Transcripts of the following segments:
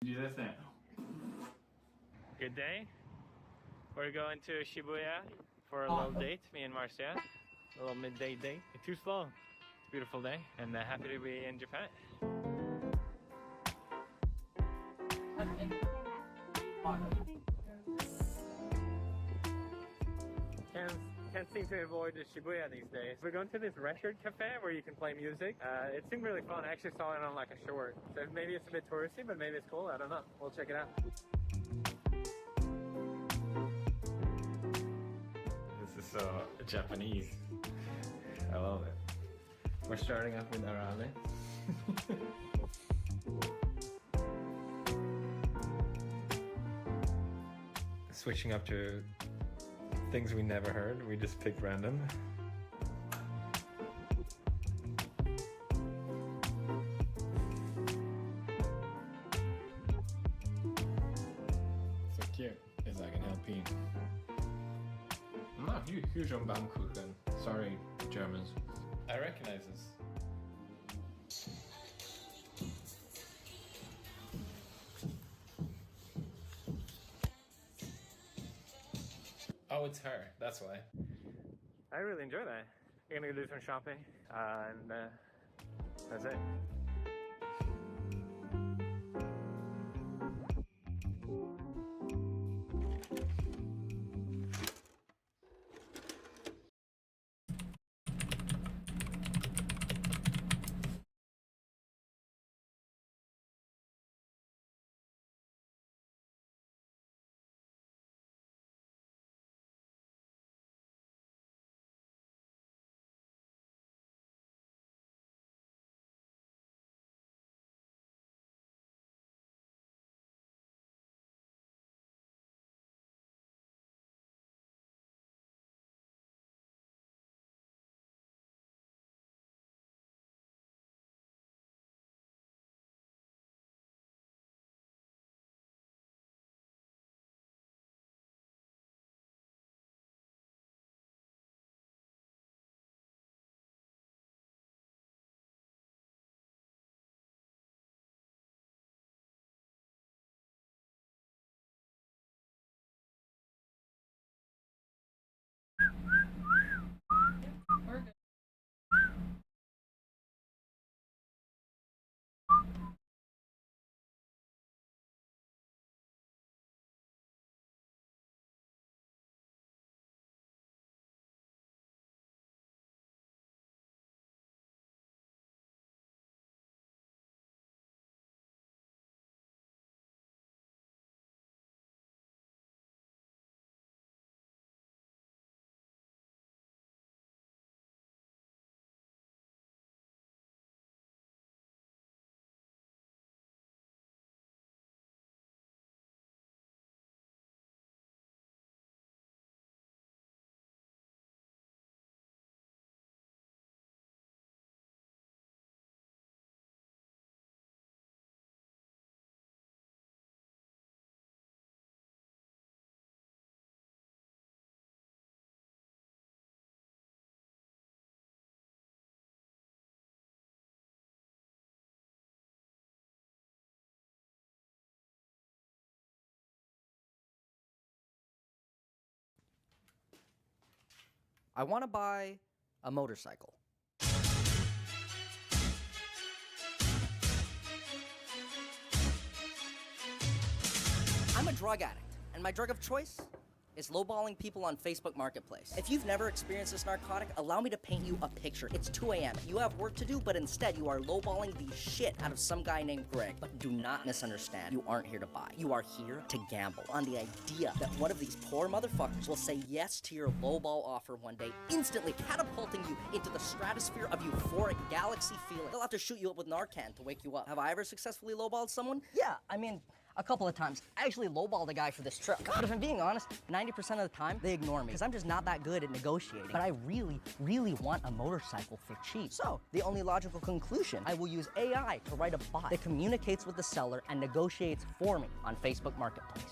Do this thing. Good day. We're going to Shibuya for a little date, me and Marcia. A little midday date. It's too slow. It's a beautiful day, and happy to be in Japan. Can't seem to avoid Shibuya these days. We're going to this record cafe where you can play music. It seemed really fun. I actually saw it on like a short. So maybe it's a bit touristy, but maybe it's cool. I don't know. We'll check it out. This is so Japanese. I love it. We're starting off with Arale. Switching up to things we never heard, we just picked random. So cute, it's like an LP. I'm not huge on Baumkuchen. Sorry, Germans. I recognize this. Oh, it's her. That's why. I really enjoy that. We're gonna go do some shopping, and that's it. I want to buy a motorcycle. I'm a drug addict, and my drug of choice is lowballing people on Facebook Marketplace. If you've never experienced this narcotic, allow me to paint you a picture. It's 2 a.m. You have work to do, but instead you are lowballing the shit out of some guy named Greg. But do not misunderstand. You aren't here to buy. You are here to gamble on the idea that one of these poor motherfuckers will say yes to your lowball offer one day, instantly catapulting you into the stratosphere of euphoric galaxy feeling. They'll have to shoot you up with Narcan to wake you up. Have I ever successfully lowballed someone? Yeah, I mean, a couple of times. I actually lowballed a guy for this trip. But if I'm being honest, 90% of the time, they ignore me because I'm just not that good at negotiating. But I really, really want a motorcycle for cheap. So, the only logical conclusion, I will use AI to write a bot that communicates with the seller and negotiates for me on Facebook Marketplace.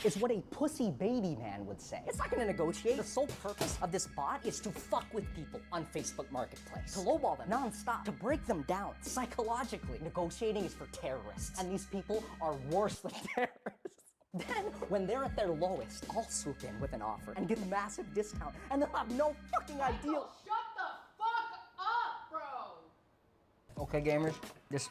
It's what a pussy baby man would say. It's not gonna negotiate. The sole purpose of this bot is to fuck with people on Facebook Marketplace. To lowball them non-stop. To break them down psychologically. Negotiating is for terrorists. And these people are worse than terrorists. Then, when they're at their lowest, I'll swoop in with an offer and give a massive discount. And they'll have no fucking idea. Oh, shut the fuck up, bro! Okay, gamers, this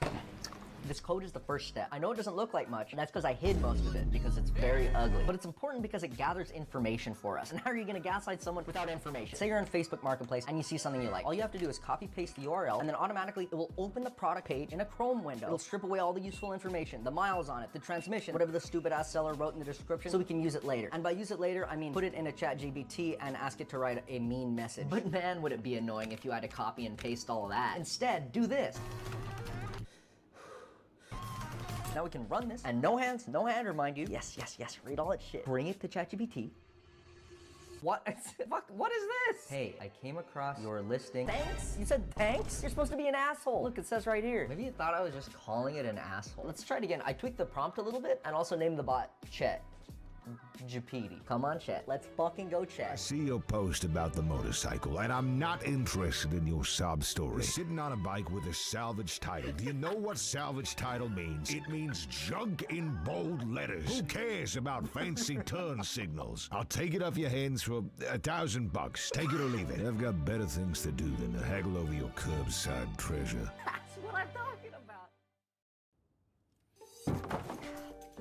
code is the first step. I know it doesn't look like much, and that's because I hid most of it because it's very ugly. But it's important because it gathers information for us. And how are you gonna gaslight someone without information? Say you're on Facebook Marketplace and you see something you like. All you have to do is copy paste the URL, and then automatically it will open the product page in a Chrome window. It'll strip away all the useful information, the miles on it, the transmission, whatever the stupid ass seller wrote in the description, so we can use it later. And by use it later, I mean put it in a ChatGPT and ask it to write a mean message. But man, would it be annoying if you had to copy and paste all of that. Instead, do this. Now we can run this, and no hands, no hand, remind you. Yes, read all that shit. Bring it to ChatGPT. What? Fuck, what is this? Hey, I came across your listing. Thanks? You said thanks? You're supposed to be an asshole. Look, it says right here. Maybe you thought I was just calling it an asshole. Let's try it again. I tweaked the prompt a little bit, and also named the bot Chet. Japiti. Come on, Chet. Let's fucking go, Chet. I see your post about the motorcycle, and I'm not interested in your sob story. You're sitting on a bike with a salvage title. Do you know what salvage title means? It means junk in bold letters. Who cares about fancy turn signals? I'll take it off your hands for $1,000. Take it or leave it. I've got better things to do than to haggle over your curbside treasure. That's what I'm talking about.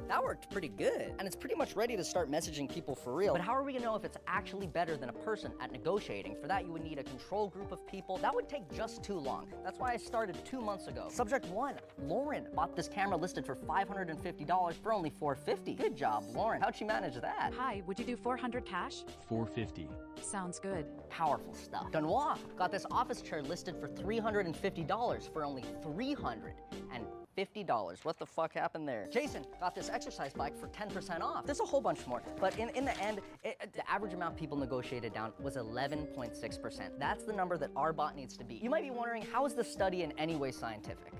That worked pretty good, and it's pretty much ready to start messaging people for real. But how are we gonna know if it's actually better than a person at negotiating? For that, you would need a control group of people. That would take just too long. That's why I started 2 months ago. Subject 1, Lauren bought this camera listed for $550 for only $450. Good job, Lauren. How'd she manage that? Hi, would you do 400 cash? 450. Sounds good. Powerful stuff. Benoit got this office chair listed for $350 for only $350. What the fuck happened there? Jason got this exercise bike for 10% off. There's a whole bunch more, but in the end, the average amount people negotiated down was 11.6%. That's the number that our bot needs to be. You might be wondering, how is this study in any way scientific?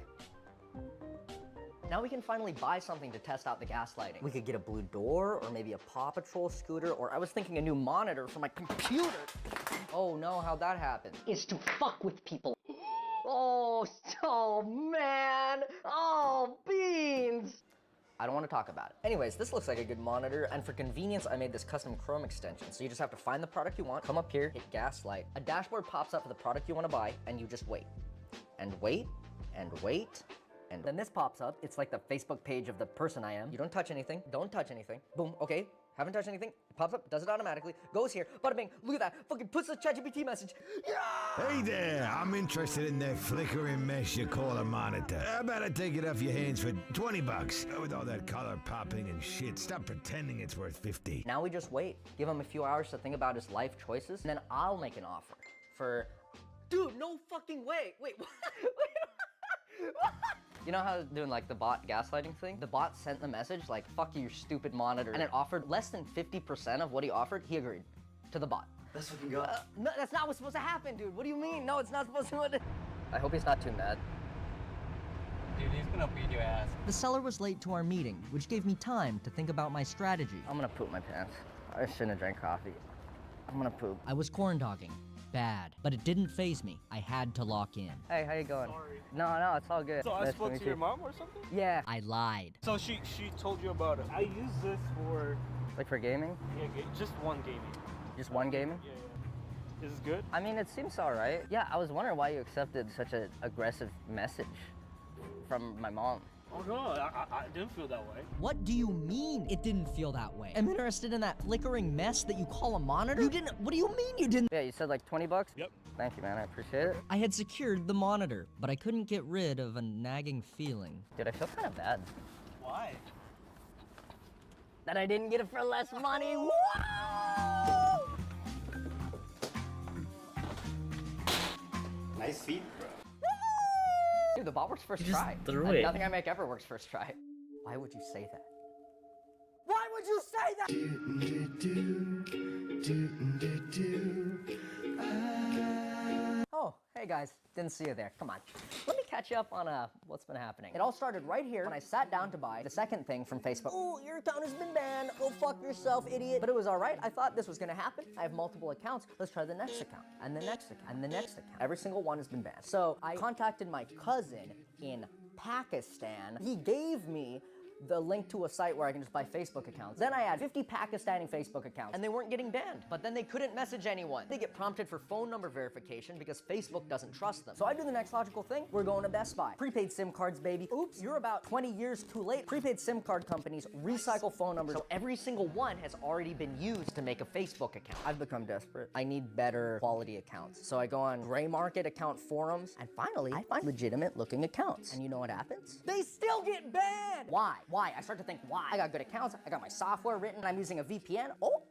Now we can finally buy something to test out the gaslighting. We could get a blue door, or maybe a Paw Patrol scooter, or I was thinking a new monitor for my computer. Oh no, how'd that happen? Is to fuck with people. Oh man! Oh, beans! I don't want to talk about it. Anyways, this looks like a good monitor, and for convenience, I made this custom Chrome extension. So you just have to find the product you want, come up here, hit gaslight. A dashboard pops up for the product you want to buy, and you just wait. And wait, and wait, and then this pops up. It's like the Facebook page of the person I am. You don't touch anything, don't touch anything. Boom, okay. Haven't touched anything, it pops up, does it automatically, goes here, bada bing, look at that, fucking puts the ChatGPT message. Yeah! Hey there, I'm interested in that flickering mess you call a monitor. How about I take it off your hands for $20? With all that color popping and shit, stop pretending it's worth 50. Now we just wait. Give him a few hours to think about his life choices, and then I'll make an offer for... Dude, no fucking way! Wait, what? What? You know how doing like the bot gaslighting thing? The bot sent the message like, fuck you, stupid monitor, and it offered less than 50% of what he offered. He agreed to the bot. Let's fucking go. No, that's not what's supposed to happen, dude. What do you mean? No, it's not supposed to. I hope he's not too mad. Dude, he's gonna beat your ass. The seller was late to our meeting, which gave me time to think about my strategy. I'm gonna poop my pants. I shouldn't have drank coffee. I'm gonna poop. I was corn dogging. Bad. But it didn't faze me. I had to lock in. Hey, how you going? Sorry. No, it's all good. So I spoke to your mom or something? Yeah. I lied. So she told you about it. I use this for... Like for gaming? Yeah, just one gaming. Just one gaming? Yeah. Is this good? I mean, it seems all right. Yeah, I was wondering why you accepted such an aggressive message from my mom. Oh no, I didn't feel that way. What do you mean it didn't feel that way? I'm interested in that flickering mess that you call a monitor? You didn't, what do you mean you didn't? Yeah, you said like 20 bucks? Yep. Thank you, man, I appreciate it. I had secured the monitor, but I couldn't get rid of a nagging feeling. Dude, I feel kind of bad. Why? That I didn't get it for less money. Whoa! Nice feet, bro. Dude, the bot works first You just try. threw And it. nothing I make ever works first try. Why would you say that? Why would you say that? Oh, hey guys, didn't see you there. Come on. Let me catch you up on what's been happening. It all started right here when I sat down to buy the second thing from Facebook. Oh, your account has been banned. Go fuck yourself, idiot. But it was all right. I thought this was gonna happen. I have multiple accounts. Let's try the next account, and the next account, and the next account. Every single one has been banned. So I contacted my cousin in Pakistan. He gave me the link to a site where I can just buy Facebook accounts. Then I had 50 Pakistani Facebook accounts, and they weren't getting banned. But then they couldn't message anyone. They get prompted for phone number verification because Facebook doesn't trust them. So I do the next logical thing. We're going to Best Buy. Prepaid SIM cards, baby. Oops, you're about 20 years too late. Prepaid SIM card companies recycle phone numbers, so every single one has already been used to make a Facebook account. I've become desperate. I need better quality accounts. So I go on gray market account forums, and finally, I find legitimate looking accounts. And you know what happens? They still get banned! Why? Why? I start to think, why? I got good accounts, I got my software written, I'm using a VPN. Oh,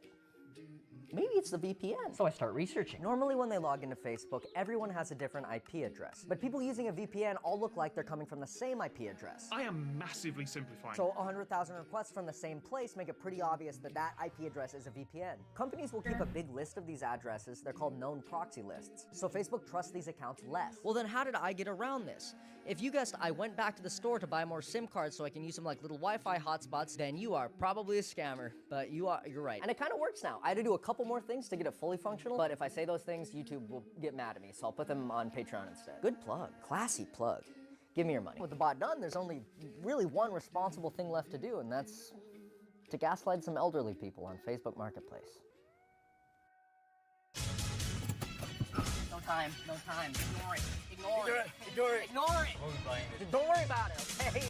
maybe it's the VPN. So I start researching. Normally when they log into Facebook, everyone has a different IP address. But people using a VPN all look like they're coming from the same IP address. I am massively simplifying. So 100,000 requests from the same place make it pretty obvious that that IP address is a VPN. Companies will keep a big list of these addresses. They're called known proxy lists. So Facebook trusts these accounts less. Well, then how did I get around this? If you guessed I went back to the store to buy more SIM cards so I can use them like little Wi-Fi hotspots, then you are probably a scammer. But you're right. And it kind of works now. I had to do a couple more things to get it fully functional, but if I say those things, YouTube will get mad at me, so I'll put them on Patreon instead. Good plug. Classy plug. Give me your money. With the bot done, there's only really one responsible thing left to do, and that's to gaslight some elderly people on Facebook Marketplace. No time, no time. Ignore it. Ignore it. Ignore it. Ignore it. What are we buying this? Don't worry about it, okay?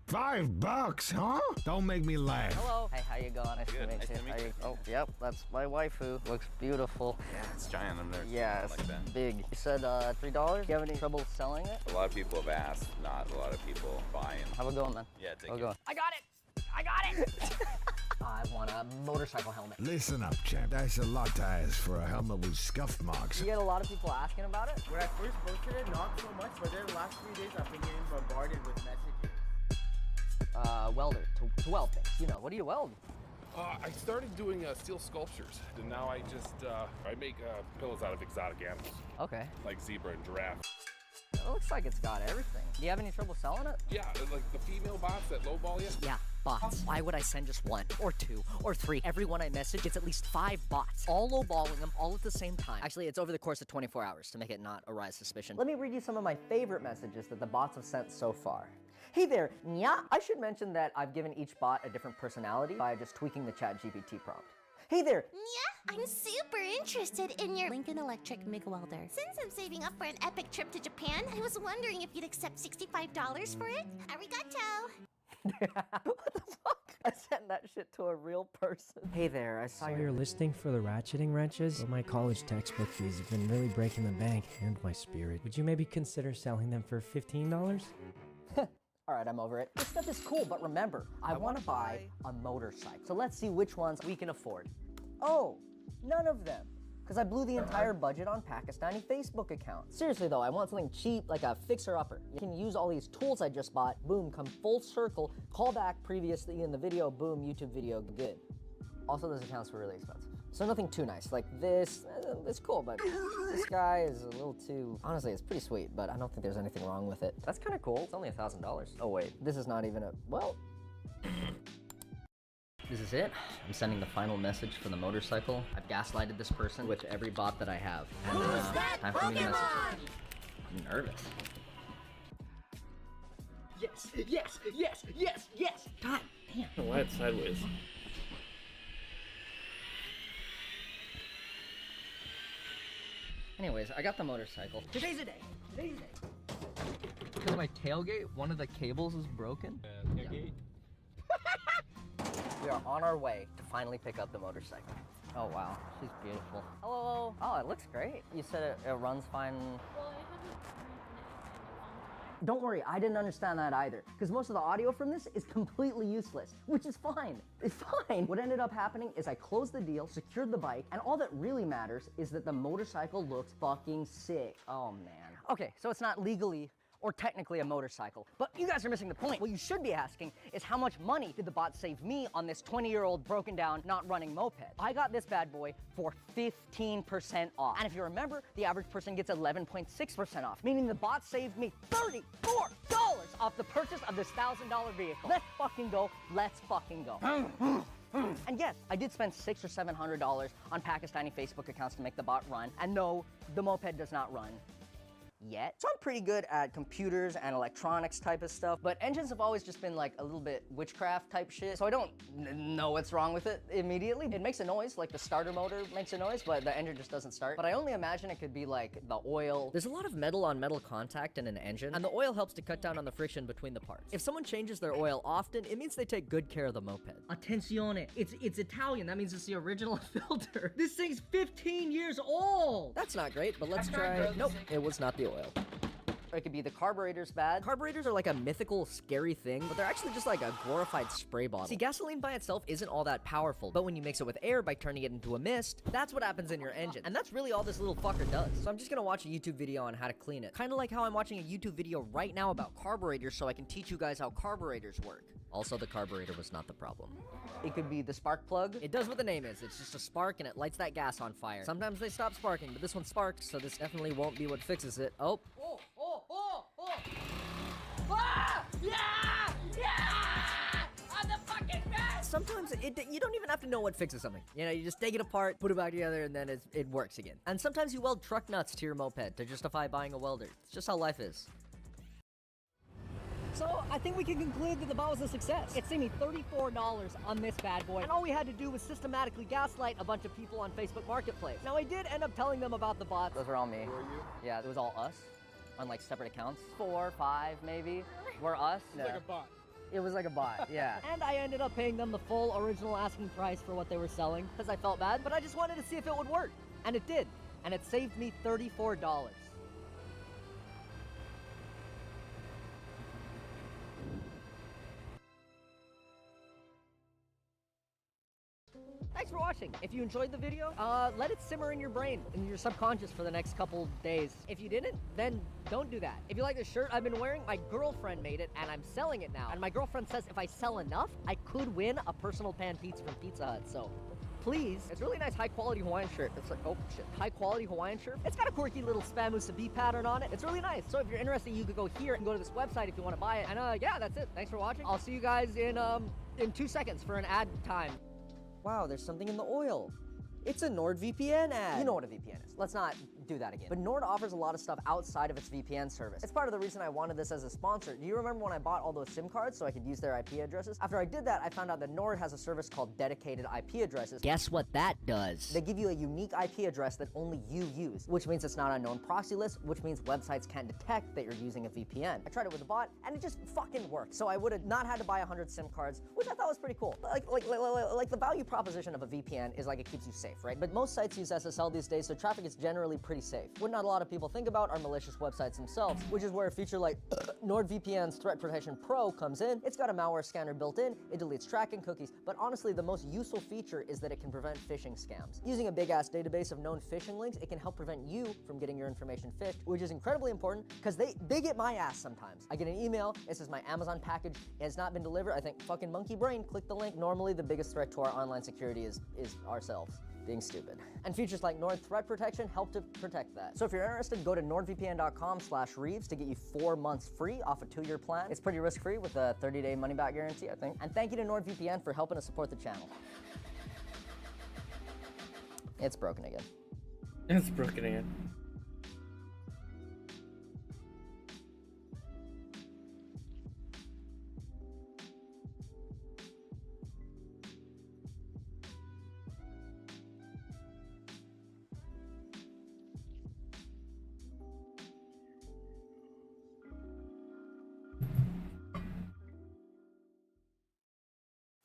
$5, huh? Don't make me laugh. Hello. Hey, how you going? Nice to meet nice you. to meet How you. Oh, yep, that's my waifu. Looks beautiful. Yeah, it's giant. I've never seen Yeah, it it's like that. big. You said $3? Do you have any trouble selling it? A lot of people have asked, not a lot of people buying. How it going, man? Yeah, take How it it. going? I got it! I got it! I want a motorcycle helmet. Listen up, champ. That's a lot to ask for a helmet with scuff marks. You get a lot of people asking about it? When I first posted it, not so much, but then the last 3 days I've been getting bombarded with messages. Welder, to weld things. You know, what do you weld? I started doing steel sculptures, and now I just I make pillows out of exotic animals, Okay. like zebra and giraffe. It looks like it's got everything. Do you have any trouble selling it? Yeah, like the female bots that lowball you. Yeah, bots. Why would I send just one, or two, or three? Everyone I message gets at least 5 bots, all lowballing them all at the same time. Actually, it's over the course of 24 hours to make it not arise suspicion. Let me read you some of my favorite messages that the bots have sent so far. Hey there, nya. I should mention that I've given each bot a different personality by just tweaking the ChatGPT prompt. Hey there. Yeah, I'm super interested in your Lincoln Electric MIG welder. Since I'm saving up for an epic trip to Japan, I was wondering if you'd accept $65 for it. Arigato. What the fuck? I sent that shit to a real person. Hey there, I saw Your listing for the ratcheting wrenches? Well, my college textbook fees have been really breaking the bank and my spirit. Would you maybe consider selling them for $15? All right, I'm over it. This stuff is cool, but remember, I want to buy a motorcycle. So let's see which ones we can afford. Oh, none of them. Because I blew the entire budget on Pakistani Facebook accounts. Seriously though, I want something cheap, like a fixer-upper. You can use all these tools I just bought, boom, come full circle, call back previously in the video, boom, YouTube video, good. Also, those accounts were really expensive. So nothing too nice, like this, it's cool, but this guy is a little too, honestly, it's pretty sweet, but I don't think there's anything wrong with it. That's kind of cool, it's only $1,000. Oh wait, this is not even a, well. This is it. I'm sending the final message for the motorcycle. I've gaslighted this person with every bot that I have. And, time for me to message. I'm nervous. Yes, yes, yes, yes, yes! God damn. Why it's sideways? Anyways, I got the motorcycle. Today's the day. Today's the day. Because of my tailgate, one of the cables is broken. Tailgate? We are on our way to finally pick up the motorcycle. Oh wow, she's beautiful. Hello. Oh, it looks great. You said it runs fine. Well, I haven't ran it in a long time. Don't worry, I didn't understand that either. Because most of the audio from this is completely useless, which is fine. It's fine. What ended up happening is I closed the deal, secured the bike, and all that really matters is that the motorcycle looks fucking sick. Oh man. Okay, so it's not legally or technically a motorcycle. But you guys are missing the point. What you should be asking is how much money did the bot save me on this 20-year-old broken down, not running moped? I got this bad boy for 15% off. And if you remember, the average person gets 11.6% off, meaning the bot saved me $34 off the purchase of this $1,000 vehicle. Let's fucking go, let's fucking go. And yes, I did spend $600 or $700 on Pakistani Facebook accounts to make the bot run. And no, the moped does not run. Yet. So I'm pretty good at computers and electronics type of stuff, but engines have always just been like a little bit witchcraft type shit, so I don't know what's wrong with it immediately. It makes a noise, like the starter motor makes a noise, but the engine just doesn't start. But I only imagine it could be like the oil. There's a lot of metal on metal contact in an engine, and the oil helps to cut down on the friction between the parts. If someone changes their oil often, it means they take good care of the moped. Attenzione, it's Italian, that means it's the original filter. This thing's 15 years old! That's not great, but let's try. Nope, it was not the oil. Or it could be the carburetor's bad. Carburetors are like a mythical, scary thing, but they're actually just like a glorified spray bottle. See, gasoline by itself isn't all that powerful, but when you mix it with air by turning it into a mist, that's what happens in your engine. And that's really all this little fucker does. So I'm just gonna watch a YouTube video on how to clean it. Kind of like how I'm watching a YouTube video right now about carburetors so I can teach you guys how carburetors work. Also, the carburetor was not the problem. It could be the spark plug. It does what the name is. It's just a spark and it lights that gas on fire. Sometimes they stop sparking, but this one sparks, so this definitely won't be what fixes it. Oh. Ah! Yeah! Yeah! I'm the fucking best! Sometimes you don't even have to know what fixes something. You know, you just take it apart, put it back together, and then it works again. And sometimes you weld truck nuts to your moped to justify buying a welder. It's just how life is. So, I think we can conclude that the bot was a success. It saved me $34 on this bad boy, and all we had to do was systematically gaslight a bunch of people on Facebook Marketplace. Now, I did end up telling them about the bot. Those were all me. Who are you? Yeah, it was all us, on like separate accounts. 4, 5, maybe, were us. It's like a bot. It was like a bot, yeah. And I ended up paying them the full original asking price for what they were selling, because I felt bad, but I just wanted to see if it would work. And it did, and it saved me $34. Thanks for watching. If you enjoyed the video, let it simmer in your brain, in your subconscious for the next couple days. If you didn't, then don't do that. If you like the shirt I've been wearing, my girlfriend made it, and I'm selling it now. And my girlfriend says if I sell enough, I could win a personal pan pizza from Pizza Hut, so please. It's a really nice high-quality Hawaiian shirt. It's like, oh shit, high-quality Hawaiian shirt. It's got a quirky little Spamusa B pattern on it. It's really nice. So if you're interested, you could go here and go to this website if you want to buy it. And yeah, that's it. Thanks for watching. I'll see you guys in 2 seconds for an ad time. Wow, there's something in the oil. It's a NordVPN ad. You know what a VPN is. Let's not do that again. But Nord offers a lot of stuff outside of its VPN service. It's part of the reason I wanted this as a sponsor. Do you remember when I bought all those SIM cards so I could use their IP addresses? After I did that, I found out that Nord has a service called dedicated IP addresses. Guess what that does? They give you a unique IP address that only you use, which means it's not on known proxy list, which means websites can't detect that you're using a VPN. I tried it with a bot, and it just fucking worked. So I would have not had to buy 100 SIM cards, which I thought was pretty cool. Like the value proposition of a VPN is like it keeps you safe, right? But most sites use SSL these days, so traffic is generally pretty safe. What not a lot of people think about are malicious websites themselves, which is where a feature like NordVPN's Threat Protection Pro comes in. It's got a malware scanner built in, it deletes tracking cookies, but honestly, the most useful feature is that it can prevent phishing scams. Using a big-ass database of known phishing links, it can help prevent you from getting your information phished, which is incredibly important because they get my ass sometimes. I get an email, it says my Amazon package has not been delivered. I think, fucking monkey brain, click the link. Normally, the biggest threat to our online security is ourselves being stupid. And features like Nord Threat Protection help to protect that. So if you're interested, go to nordvpn.com/Reeves to get you 4 months free off a 2-year plan. It's pretty risk-free with a 30-day money-back guarantee, I think. And thank you to NordVPN for helping us support the channel. It's broken again. It's broken again.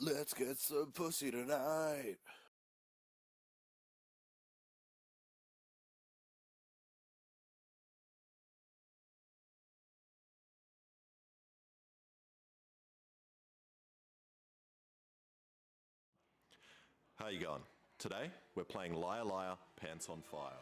Let's get some pussy tonight. How you going? Today, we're playing Liar Liar, Pants on Fire.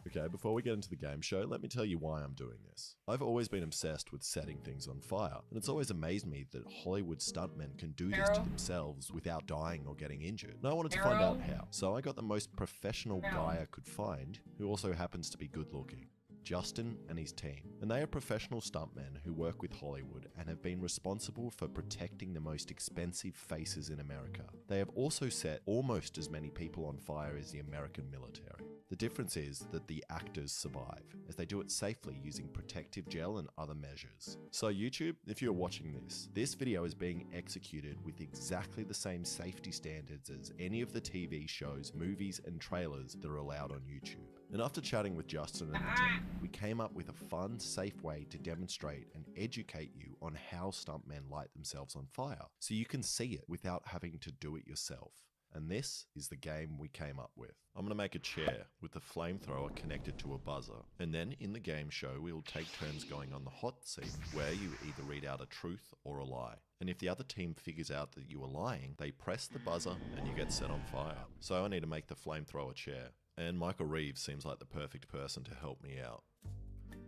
Okay, before we get into the game show, let me tell you why I'm doing this. I've always been obsessed with setting things on fire, and it's always amazed me that Hollywood stuntmen can do this to themselves without dying or getting injured. And I wanted to find out how. So I got the most professional guy I could find, who also happens to be good looking. Justin and his team. And they are professional stuntmen who work with Hollywood and have been responsible for protecting the most expensive faces in America. They have also set almost as many people on fire as the American military. The difference is that the actors survive, as they do it safely using protective gel and other measures. So YouTube, if you're watching this video is being executed with exactly the same safety standards as any of the TV shows, movies, and trailers that are allowed on YouTube. And after chatting with Justin and the team, we came up with a fun, safe way to demonstrate and educate you on how stuntmen light themselves on fire, so you can see it without having to do it yourself. And this is the game we came up with. I'm going to make a chair with the flamethrower connected to a buzzer, and then in the game show we will take turns going on the hot seat, where you either read out a truth or a lie. And if the other team figures out that you are lying, they press the buzzer and you get set on fire. So I need to make the flamethrower chair. And Michael Reeves seems like the perfect person to help me out.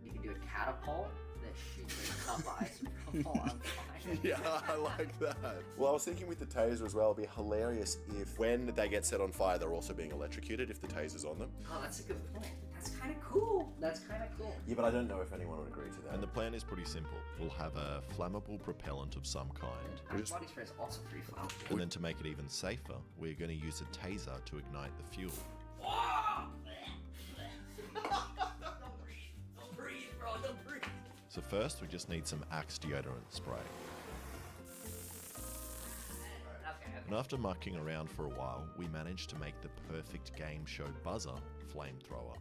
You can do a catapult that shoots a cup of ice and fall on fire. Yeah, I like that. Well, I was thinking with the taser as well, it'd be hilarious if when they get set on fire, they're also being electrocuted if the taser's on them. Oh, that's a good point. That's kind of cool. That's kind of cool. Yeah, but I don't know if anyone would agree to that. And the plan is pretty simple. We'll have a flammable propellant of some kind. Body spray is also pretty flammable. And then to make it even safer, we're going to use a taser to ignite the fuel. Don't breathe, bro. Don't breathe. So first, we just need some Axe deodorant spray. And after mucking around for a while, we managed to make the perfect game show buzzer flamethrower.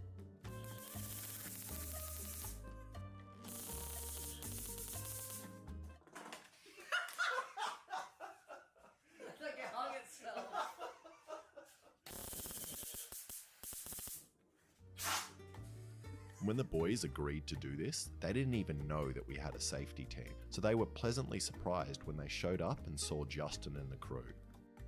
Look, it hung itself. When the boys agreed to do this, they didn't even know that we had a safety team, so they were pleasantly surprised when they showed up and saw Justin and the crew.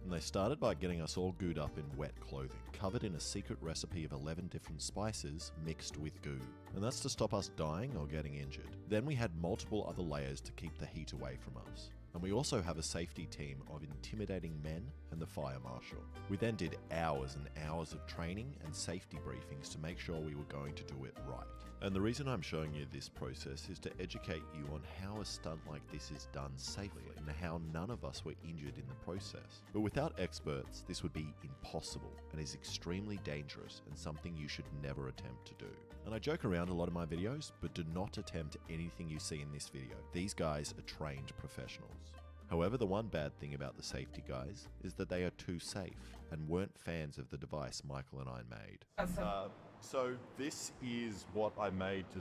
And they started by getting us all gooed up in wet clothing, covered in a secret recipe of 11 different spices mixed with goo. And that's to stop us dying or getting injured. Then we had multiple other layers to keep the heat away from us. And we also have a safety team of intimidating men and the fire marshal. We then did hours and hours of training and safety briefings to make sure we were going to do it right. And the reason I'm showing you this process is to educate you on how a stunt like this is done safely and how none of us were injured in the process. But without experts, this would be impossible and is extremely dangerous and something you should never attempt to do. And I joke around a lot in my videos, but do not attempt anything you see in this video. These guys are trained professionals. However, the one bad thing about the safety guys is that they are too safe and weren't fans of the device Michael and I made. So this is what I made to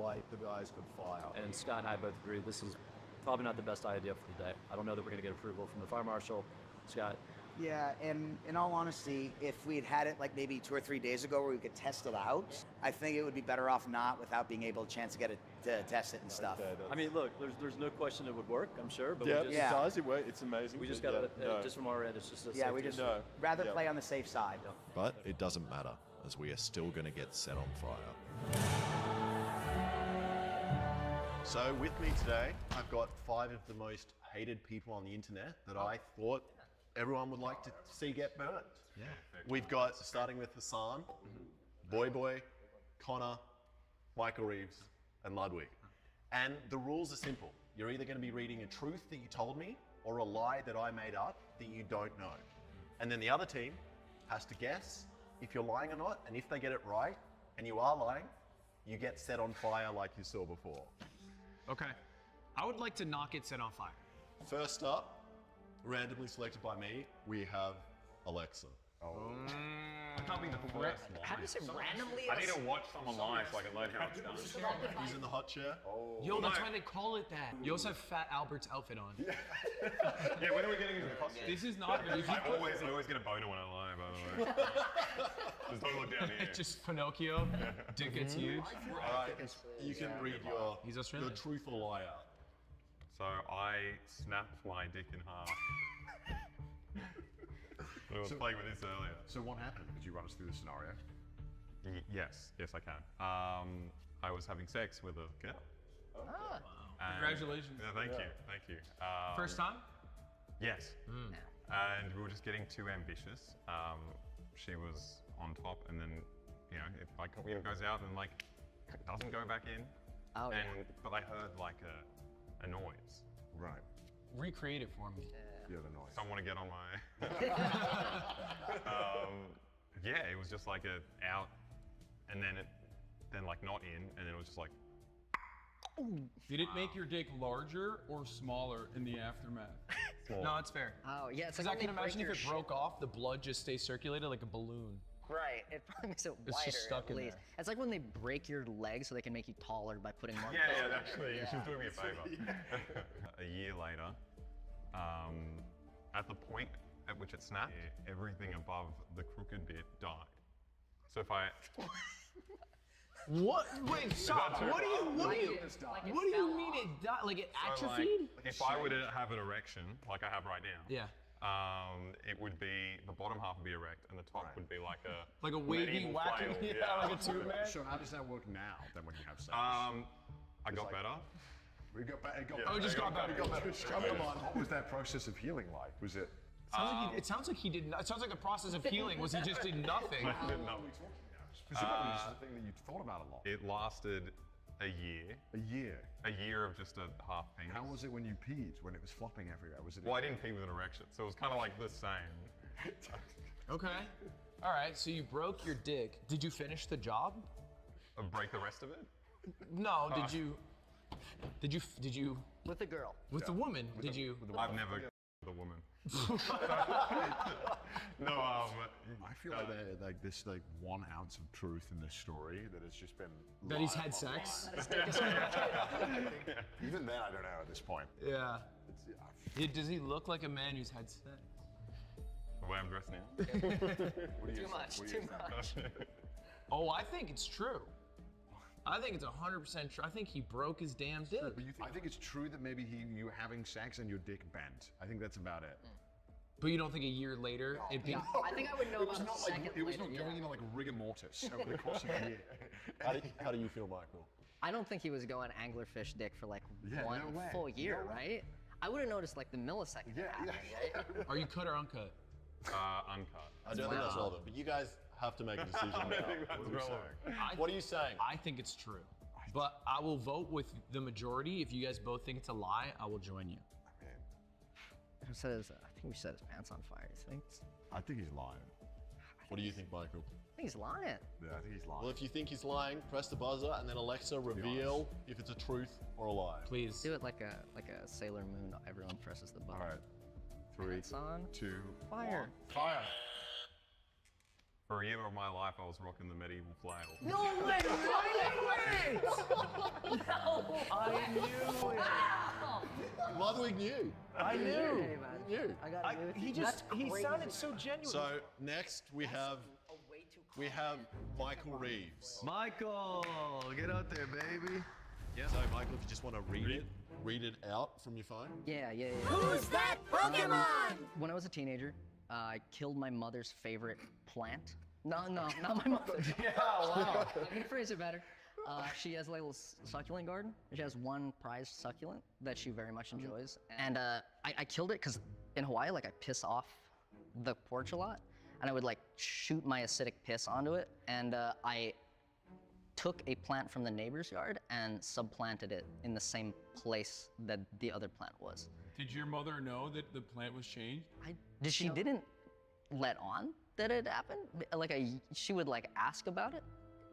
light the guys with fire. And Scott and I both agree this is probably not the best idea for the day. I don't know that we're going to get approval from the fire marshal. Scott? Yeah, and in all honesty, if we had it like maybe 2 or 3 days ago where we could test it out, I think it would be better off not without being able to chance to get it to test it and stuff. I mean, look, there's no question it would work, I'm sure, but Yeah, we just, it does. It works. It's amazing. we just but got to, no. just from our end, it's just a Yeah, we safety just issue. rather play on the safe side. But it doesn't matter, as we are still going to get set on fire. So with me today, I've got 5 of the most hated people on the internet that I thought everyone would like to see get burnt. Yeah. We've got, starting with Hassan, Boy, Connor, Michael Reeves, and Ludwig. And the rules are simple. You're either going to be reading a truth that you told me or a lie that I made up that you don't know. And then the other team has to guess if you're lying or not, and if they get it right, and you are lying, you get set on fire like you saw before. Okay. I would like to not get set on fire. First up, randomly selected by me, we have Alexa. I can't be the first one. How do you say randomly? I need to watch someone lie so I can learn how it's done. He's in the hot chair. Yo, that's why they call it that. You also have Fat Albert's outfit on. Yeah, when are we getting into the costume? This is not. I always get a boner when I lie, by the way. Just don't look down here. Just Pinocchio. Dick gets huge. Alright, you can read your truth or lie out. So I snapped my dick in half. I was playing with this earlier. So what happened? Could you run us through the scenario? Yes, I can. I was having sex with a girl. Congratulations. Yeah, thank you. First time? Yes. And we were just getting too ambitious. She was on top, and then, you know, if like it goes out and like doesn't go back in. Oh, and but I heard like a noise. Right. Recreate it for me. Yeah, the noise. So I want to get on my. Yeah, it was just like a out, and then like not in, and then it was just like. Did it make your dick larger or smaller in the aftermath? No, it's fair. Oh, yeah. It's Because like I can imagine if it broke off, the blood just stays circulated like a balloon. Right. It probably makes it wider. It's just stuck at in least. there. It's like when they break your legs so they can make you taller by putting more. Yeah, actually, she's doing me a favor. A year later, at the point at which it snapped, everything above the crooked bit died. So if I. What? Wait, stop. What do you mean it died? Like it atrophied? Like, if I were to have an erection, like I have right now. Yeah. It would be, the bottom half would be erect and the top would be like a wavy, medieval wacky, flail. like a tube man. So how does that work now, then when you have sex? I got better. We got better. Oh, just got better. Come on. What was that process of healing like? Was it? It sounds like he did. It sounds like the process of healing was he just did nothing. I did nothing. Specifically, this is the thing that you thought about a lot. It lasted a year. A year? A year of just a half penis. How was it when you peed, when it was flopping everywhere? Was it? Well, I didn't pee with an erection, so it was kind of like the same. Okay. All right, so you broke your dick. Did you finish the job? Break the rest of it? No, did you? With the girl. With the woman, did you? I've never with a woman. No, I feel like there's like this 1 ounce of truth in this story that has just been. That he's had sex? Even then, I don't know at this point. Yeah. Does he look like a man who's had sex? The way I'm dressed now? Too much. Oh, I think it's true. I think it's 100% true. I think he broke his damn dick. I think it's true that maybe you were having sex and your dick bent. I think that's about it. But you don't think a year later it being... I think I would know about a second It was later, not going into like rigor mortis over the course of a year. How do you feel, Michael? I don't think he was going anglerfish dick for like Yeah, one no way. full year, No way. right? I would have noticed like the millisecond that happened, right? Are you cut or uncut? Uncut. I don't think that's relevant, but you guys have to make a decision now. What are you saying? I think it's true. But I will vote with the majority. If you guys both think it's a lie, I will join you. Who said his, I think we set his pants on fire, you think? I think he's lying. What do you think, Michael? I think he's lying. Yeah, I think he's lying. Well, if you think he's lying, press the buzzer and then Alexa reveal if it's a truth or a lie. Please. Do it like a Sailor Moon. Everyone presses the button. All right. 3, It's on 2, fire. 1. Fire. For a year of my life, I was rocking the medieval flail. No way! Wait! No! I knew it. Ludwig knew. I knew. Hey, man. He knew. I gotta do it. He sounded so genuine. So next we have Michael Reeves. Michael, get out there, baby. Yeah. So Michael, if you just want to read it out from your phone. Yeah. Who's that Pokemon? When I was a teenager, I killed my mother's favorite plant. No, not my mother. Yeah, wow. I'm gonna phrase it better. She has a little succulent garden. She has one prized succulent that she very much enjoys. And I killed it because in Hawaii, like I piss off the porch a lot. and I would like shoot my acidic piss onto it, and I took a plant from the neighbor's yard and subplanted it in the same place that the other plant was. Did your mother know that the plant was changed? She didn't let on that it happened. Like she would like ask about it,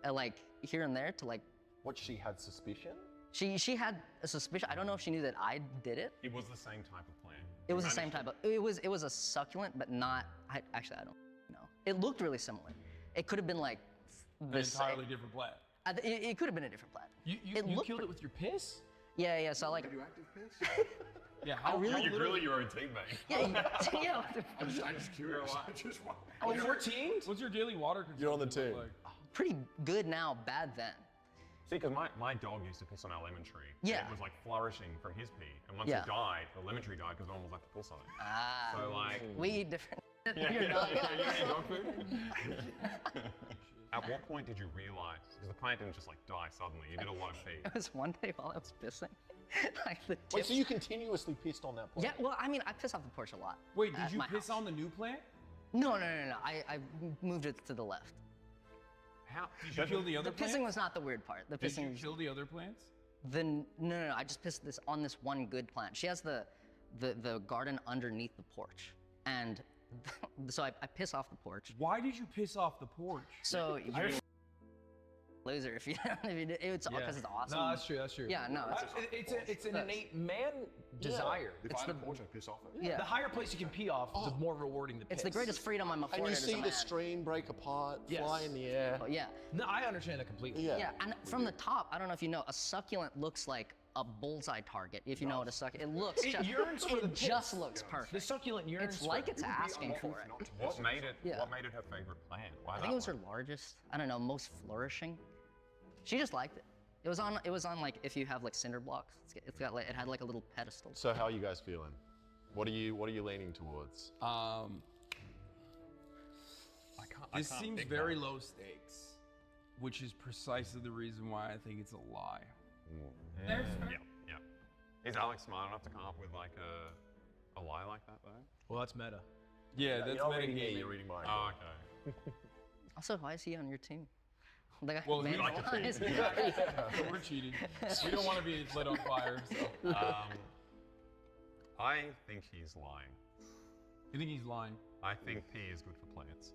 like here and there to like. What, she had suspicion? She had a suspicion. I don't know if she knew that I did it. It was the same type of plant. It was the same type of. It was a succulent, but not. Actually, I don't know. It looked really similar. It could have been like An entirely different plant. It could have been a different plant. You killed it with your piss? Yeah. So like. Radioactive piss? Yeah, how you grill your own teammate. Yeah. I'm just curious. Oh, 14? What's your daily water consumption? You're on the team. Like? Pretty good now, bad then. See, because my dog used to piss on our lemon tree. Yeah. It was like flourishing from his pee. And once Yeah. he died, the lemon tree died because no one was left to piss on it. Ah. So like. We eat different. You're dog. you eat dog food? At what point did you realize? Because the plant didn't just like die suddenly. You did a lot of pee. It was one day while I was pissing. Like the Wait, tips. so you continuously pissed on that plant? Yeah, well, I mean, I piss off the porch a lot. Wait, did at you my piss house. on the new plant? No. I moved it to the left. How? Did you kill the other The plant? pissing was not the weird part. The Did pissing. you kill the other plants? No. I just pissed this on this one good plant. She has the garden underneath the porch, and so I piss off the porch. Why did you piss off the porch? So you're a loser if you it's because it's awesome. No, that's true. Yeah, no, it's an innate man desire. If I had a porch, I'd piss off it. Yeah. The higher place you can pee off, the more rewarding the piss. It's the greatest freedom I'm afforded. And you as a see man. the stream break apart, Yes. fly in the air. Oh, yeah. No, I understand that completely. Yeah. Yeah, and from the top, I don't know if you know, a succulent looks like a bullseye target. If you know what a succulent, it looks. It yearns for the It just piss. looks perfect. The succulent yearns. It's like for it. it's asking for it. What made it? Yeah. What made it her favorite plant? Why I that think it was one? her largest. I don't know, most flourishing. She just liked it. It was on like if you have like cinder blocks. It had like a little pedestal. So how are you guys feeling? What are you leaning towards? This seems very low stakes, which is precisely the reason why I think it's a lie. Yeah. Is Alex smart enough to come up with like a lie like that though? Well, that's meta. Yeah, that's you're not reading me, metagaming. you're reading mine. Oh, okay. Also, why is he on your team? The guy Well, we made like to lies. cheat. We're cheating. We don't want to be lit on fire. So. I think he's lying. You think he's lying? I think pee is good for plants.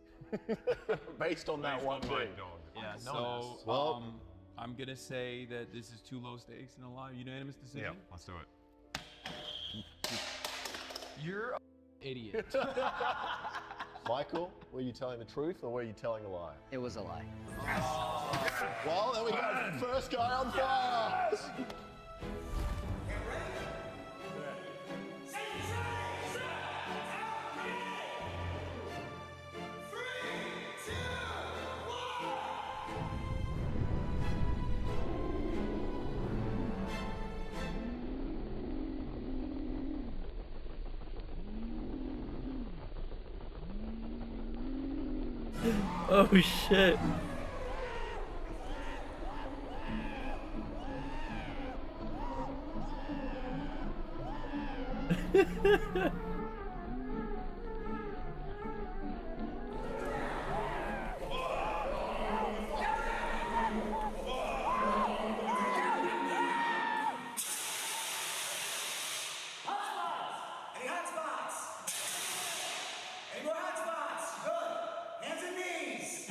Based on that Based one on my thing. dog. Yeah. So, Well- I'm gonna say that this is too low stakes and a lie. Unanimous decision. Yeah, let's do it. You're an idiot. Michael, were you telling the truth or were you telling a lie? It was a lie. Well, there we go. First guy on fire. Oh shit. Any hot spots? Any more hot spots? Good. Hands and knees.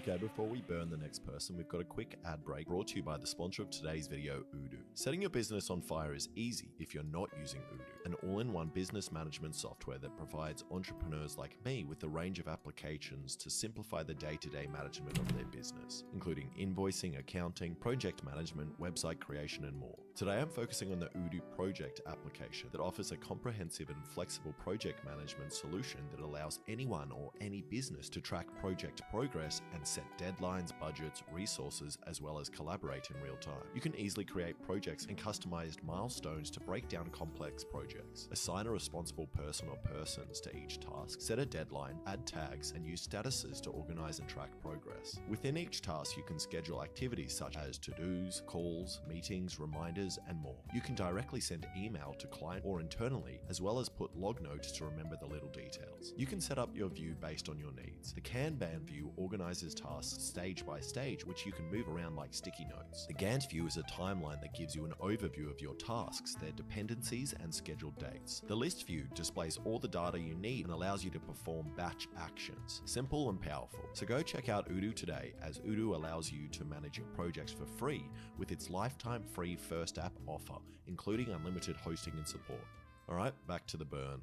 Okay, before we burn the next person, we've got a quick ad break brought to you by the sponsor of today's video, Odoo. Setting your business on fire is easy if you're not using Odoo, an all-in-one business management software that provides entrepreneurs like me with a range of applications to simplify the day-to-day management of their business, including invoicing, accounting, project management, website creation, and more. Today, I'm focusing on the Odoo Project application that offers a comprehensive and flexible project management solution that allows anyone or any business to track project progress and set deadlines, budgets, resources, as well as collaborate in real time. You can easily create projects and customized milestones to break down complex projects. Assign a responsible person or persons to each task, set a deadline, add tags, and use statuses to organize and track progress. Within each task, you can schedule activities such as to-dos, calls, meetings, reminders, and more. You can directly send email to client or internally, as well as put log notes to remember the little details. You can set up your view based on your needs. The Kanban view organizes tasks stage by stage, which you can move around like sticky notes. The Gantt view is a timeline that gives you an overview of your tasks, their dependencies, and scheduled dates. The list view displays all the data you need and allows you to perform batch actions. Simple and powerful. So go check out Odoo today, as Odoo allows you to manage your projects for free with its lifetime free first app offer, including unlimited hosting and support. Alright, back to the burn.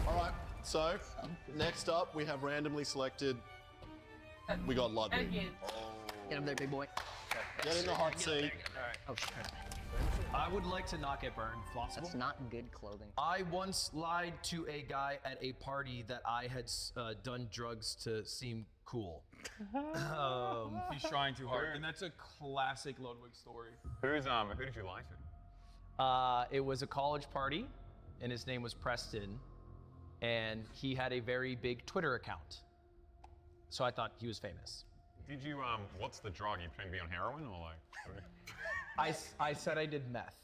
Alright, so next up we have randomly selected. We got Ludwig. Get him there, big boy. Get in the hot seat. Oh shit. I would like to not get burned, if possible. That's not good clothing. I once lied to a guy at a party that I had done drugs to seem cool. He's trying too hard, and that's a classic Ludwig story. Who did you lie to? It was a college party, and his name was Preston, and he had a very big Twitter account. So I thought he was famous. Did you, what's the drug? You pretend to be on heroin or like? I said I did meth.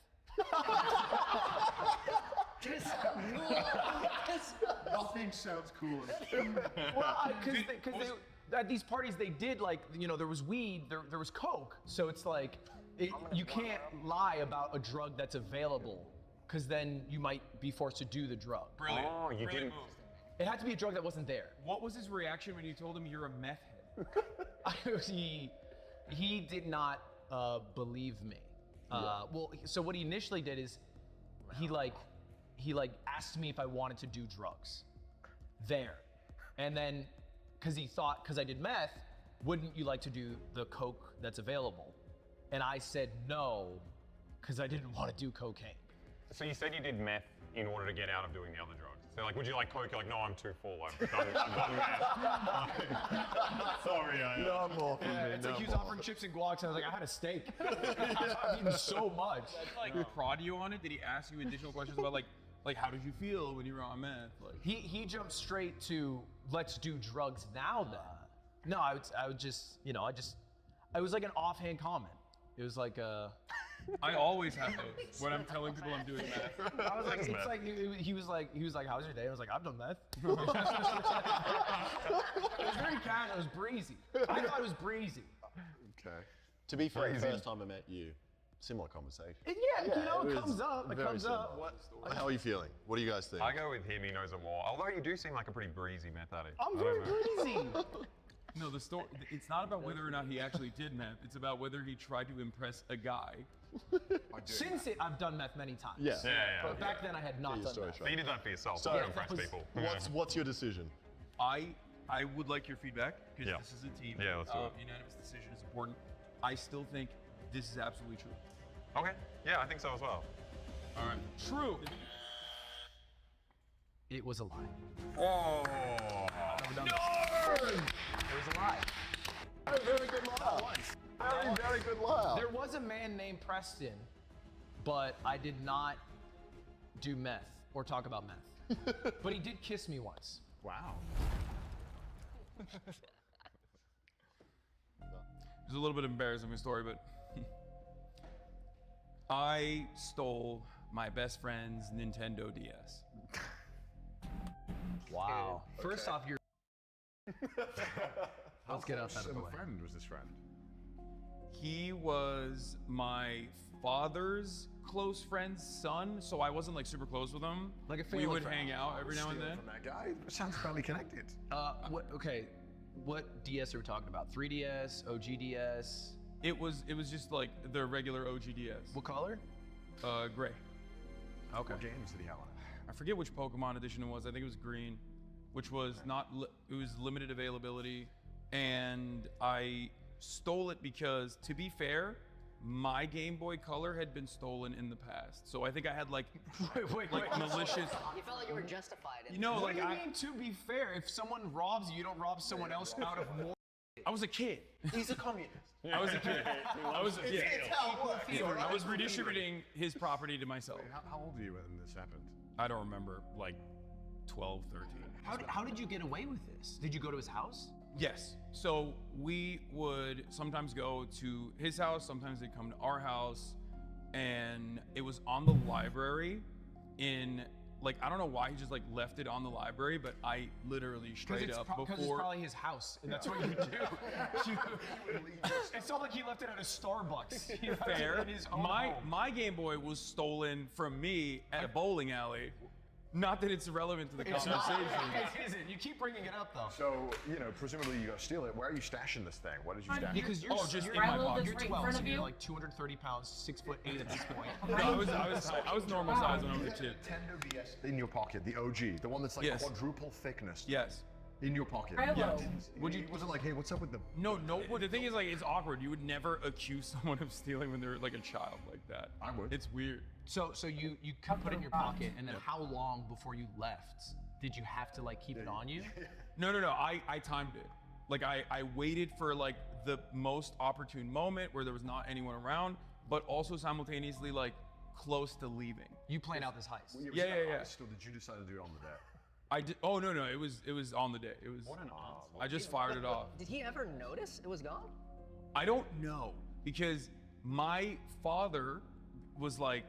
Nothing sounds cooler. Well, because at these parties they did like, you know, there was weed, there was coke, so it's like you can't lie about a drug that's available, because then you might be forced to do the drug. Brilliant. Oh, you didn't. It had to be a drug that wasn't there. What was his reaction when you told him you're a meth head? He did not believe me. Well, so what he initially did is he asked me if I wanted to do drugs there, and then because I did meth, wouldn't you like to do the coke that's available? And I said no, because I didn't want to do cocaine. So you said you did meth in order to get out of doing the other drugs. So like, would you like coke? You're like, no, I'm too full. I've done meth. Sorry, No more for me. It's like he was offering chips and guacs, and I was like, I had a steak. I've eaten so much. Like, prod you on it? Did he ask you additional questions about like how did you feel when you were on meth? Like, he jumped straight to let's do drugs now then. No, I would just, you know, it was like an offhand comment. It was like I always have those when I'm telling people I'm doing meth. I was like, it's like he was like, how was your day? I was like, I've done meth. It was very casual. It was breezy. I thought it was breezy. Okay. To be fair, the first time I met you, similar conversation. Yeah, you know, it comes up. It comes up. How are you feeling? What do you guys think? I go with him. He knows it more. Although you do seem like a pretty breezy meth addict. I'm very breezy. No, the story. It's not about whether or not he actually did meth. It's about whether he tried to impress a guy. Since I've done meth many times. Yeah. But back then I had not done meth. So you did that for yourself, So, not to impress people. What's your decision? I would like your feedback, because this is a team. Yeah, let's do it. Unanimous decision is important. I still think this is absolutely true. Okay. Yeah, I think so as well. All right. True. It was a lie. Oh. No! It was a lie. Very good lie. Very good lie. There was a man named Preston, but I did not do meth or talk about meth. But he did kiss me once. Wow. It's a little bit embarrassing story, but I stole my best friend's Nintendo DS. Wow. First off, you're. Let's get outside of the way. Friend was this friend? He was my father's close friend's son, so I wasn't like super close with him. Like a family We would friend. hang out every now and then. From that guy? Sounds fairly connected. What DS are we talking about? 3DS, OG DS? It was just like the regular OG DS. What color? Gray. Okay. What games did he have on it? I forget which Pokemon edition it was. I think it was green, which was it was limited availability, and I stole it because, to be fair, my Game Boy Color had been stolen in the past. So I think I had like malicious. You felt like you were justified. You know, What do you mean, to be fair? If someone robs you, you don't rob someone else out of more. I was a kid. He's a communist. I was a kid. I was I redistributing his property to myself. How old were you when this happened? I don't remember, like 12, 13. How did you get away with this? Did you go to his house? Yes. So we would sometimes go to his house, sometimes they'd come to our house, and it was on the library in, like, I don't know why he just like left it on the library, but I literally straight up Because it's probably his house, and that's what you do. It's not like he left it at a Starbucks. He left it Fair. in his own home. My Game Boy was stolen from me at a bowling alley. Not that it's relevant to the It's not. conversation. It isn't. You keep bringing it up though. So, you know, presumably you got to steal it. Where are you stashing this thing? What did you stash? Because you're just you're, in my pocket. You're Right in 12, front so of you're you? like 230 pounds, 6'8" at this point. I was normal size when I was a kid. Nintendo DS in your pocket, the OG, the one that's like Yes. quadruple thickness. Yes. In your pocket. Bravo. Yeah. Would you? Was it like, hey, what's up with the? No. Well, the thing is, like, it's awkward. You would never accuse someone of stealing when they're like a child like that. I would. It's weird. So you could put it in your pocket, and then how long before you left did you have to like keep it on you? No. I timed it. Like I waited for like the most opportune moment where there was not anyone around, but also simultaneously like close to leaving. You planned out this heist. Was Yeah. that heist, or did you decide to do it on the day? I did. Oh no, it was on the day. It was. What an I just fired it off. Did he ever notice it was gone? I don't know because my father was like,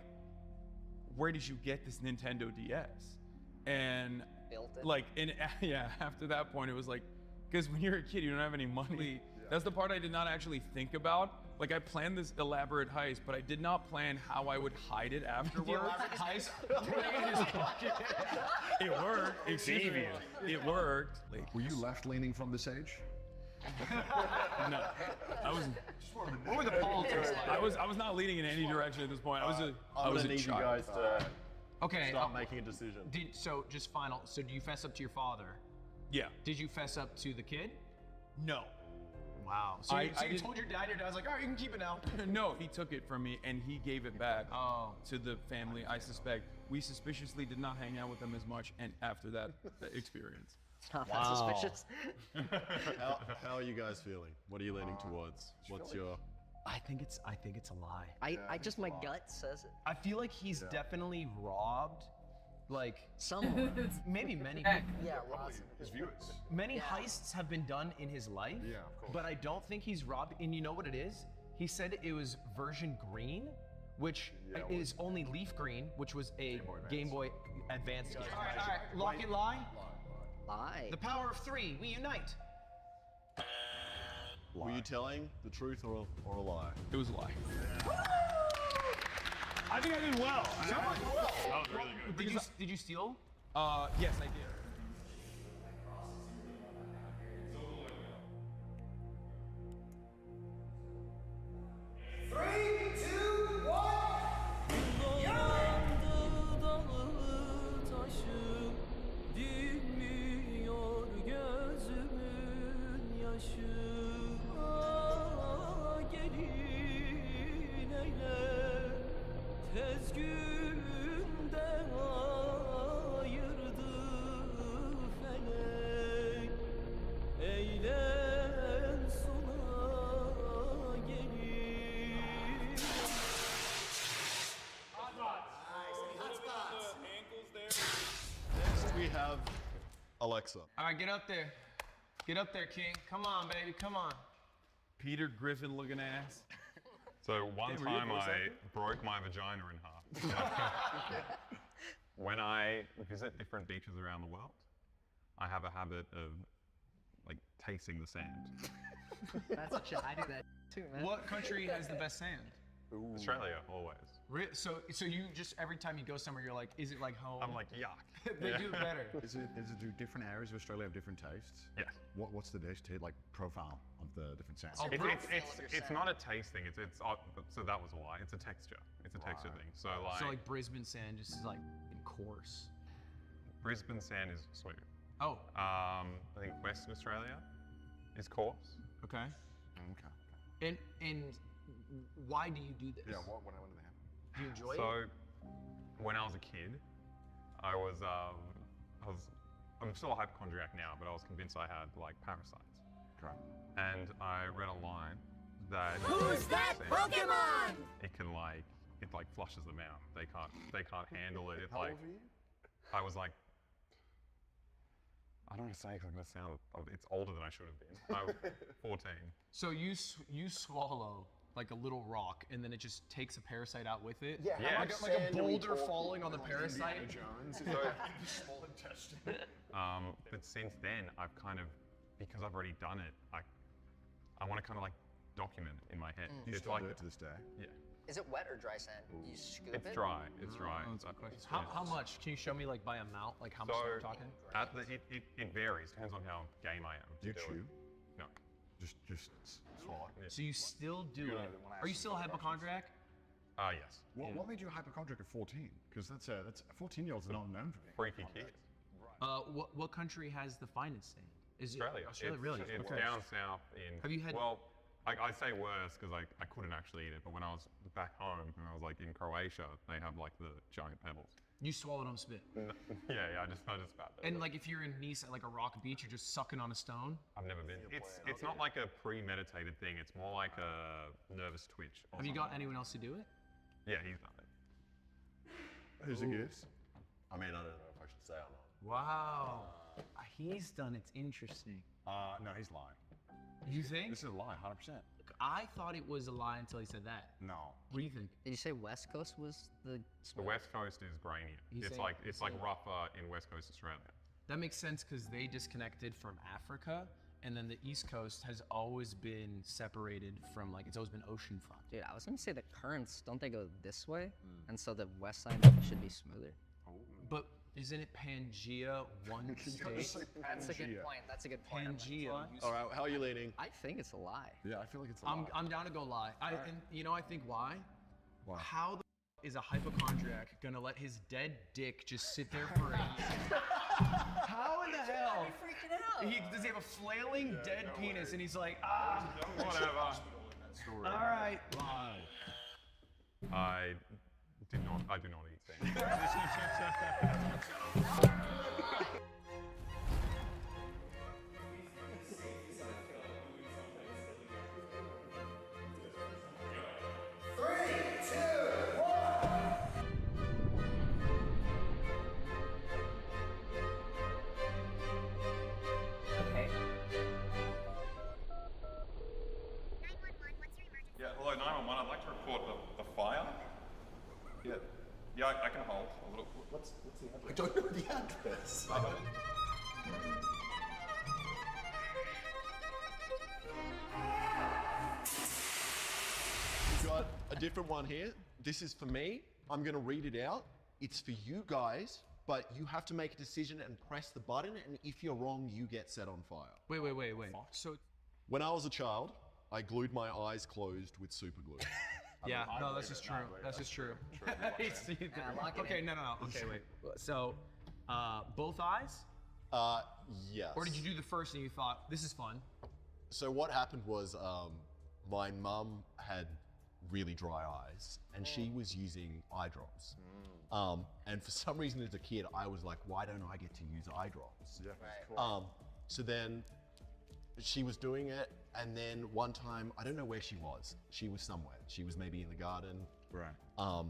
"Where did you get this Nintendo DS?" And Built it. like, and yeah, after that point, it was like, because when you're a kid, you don't have any money. That's the part I did not actually think about. Like, I planned this elaborate heist, but I did not plan how I would hide it afterwards. The elaborate heist, putting it in his pocket. It worked. Excuse me. It worked. Like, Were you left leaning from this age? no, I was. What were the politics like? I was not leaning in any direction at this point. I was a You child. guys to Okay. start making a decision. So just final. So do you fess up to your father? Yeah. Did you fess up to the kid? No. Wow. So I you didn't- told your dad. Your dad was like, all right, you can keep it now. No, he took it from me and he gave it back Oh. to the family. I suspect we suspiciously did not hang out with them as much, and after that experience. It's not that suspicious. How are you guys feeling? What are you leaning towards? What's your? I think it's a lie. I just my gut says it. I feel like he's definitely robbed, like Someone. maybe many. Yeah, lots. His viewers. Many heists have been done in his life. Yeah, of course. But I don't think he's robbed. And you know what it is? He said it was version green, which is only leaf green, which was a Game Boy Advance game. All right. Lock and lie. Lie. The power of 3. We unite. Were you telling the truth or a lie? It was a lie. I think I did well. That was really good. Did you steal? Yes, I did. Next we have Alexa. All right, get up there. Get up there, King. Come on, baby. Come on. Peter Griffin looking ass. So one Hey, were you time for a I second? broke my vagina in half. When I visit different beaches around the world, I have a habit of like tasting the sand. That's such a, I do that too, man. What country has the best sand? Australia, always. So you just every time you go somewhere, you're like, is it like home? I'm like, yuck. They do it better. Is it do different areas of Australia have different tastes? Yes. What's the dish to like profile of the different sands? It's not a tasting. It's so that was a lie. It's a texture. It's a texture thing. So like Brisbane sand just is like coarse. Brisbane sand is sweet. Oh. I think Western Australia is coarse. Okay. Okay. And why do you do this? Yeah. When did they happen? Do you enjoy it? So when I was a kid, I'm still a hypochondriac now, but I was convinced I had like parasites. Okay. And I read a line that Who's that Pokemon? it flushes them out. They can't handle it. How old were you? I was like, I don't want to say because I'm going to sound, it's older than I should have been. I'm 14. So you swallow like a little rock, and then it just takes a parasite out with it? Yeah. Like a boulder falling on the parasite? Jones. Small intestine. But since then, I've kind of, because I've already done it, I want to kind of like document it in my head. You still do it to this day? Yeah. Is it wet or dry sand? You scoop It's it? dry. It's dry. How much? Can you show me like by amount? Like how much we're talking? It varies. Depends on how game I am. Do you chew? No. Just swallow. So you still do it. Are you still a hypochondriac? Yes. What made you a hypochondriac at 14? Because that's 14-year-olds are not known for being freaky kids. What country has the finest sand? Is Australia. It Australia, really? It's down south in. Have you had? Well, I say worse because I couldn't actually eat it, but when I was back home and I was like in Croatia, they have like the giant pebbles. You swallowed on spit. Yeah, I just spat that. And like if you're in Nice at like a rock beach, you're just sucking on a stone. I've never been. It's not like a premeditated thing. It's more like a nervous twitch. Have you got anyone else to do it? Yeah, he's done it. Who's the gift? I mean, I don't know if I should say or not. Wow. He's done. It's interesting. No, he's lying. You think? This is a lie, 100%. I thought it was a lie until he said that. No. What do you think? Did you say West Coast was the? The West Coast is grainier. It's like rougher in West Coast Australia. That makes sense because they disconnected from Africa, and then the East Coast has always been separated from it's always been oceanfront. Dude, I was gonna say the currents, don't they go this way? And so the west side should be smoother. But isn't it Pangea one state? That's a good point. That's a good point. Pangea. All right, how are you leaning? I think it's a lie. Yeah, I feel like it's a lie. I'm down to go lie. And I think why? Why? How the is a hypochondriac gonna let his dead dick just sit there for a year? How in the hell? Freaking out. Does he have a flailing dead penis and he's like, Whatever. all right. Lie. I do not eat things. Yeah, hello 911. I'd like to report the fire. Yeah, I can hold a little. What's the address? I don't know the address. We've got a different one here. This is for me. I'm gonna read it out. It's for you guys, but you have to make a decision and press the button, and if you're wrong, you get set on fire. Wait. So When I was a child, I glued my eyes closed with super glue. yeah, no, that's just true. That's just true. Okay, no. Okay, wait. So, both eyes? Yes. Or did you do the first and you thought, this is fun? So what happened was my mum had really dry eyes and she was using eye drops. And for some reason as a kid, I was like, why don't I get to use eye drops? Yeah, cool. So then she was doing it, and then one time, I don't know where she was. She was somewhere. She was maybe in the garden. Right. I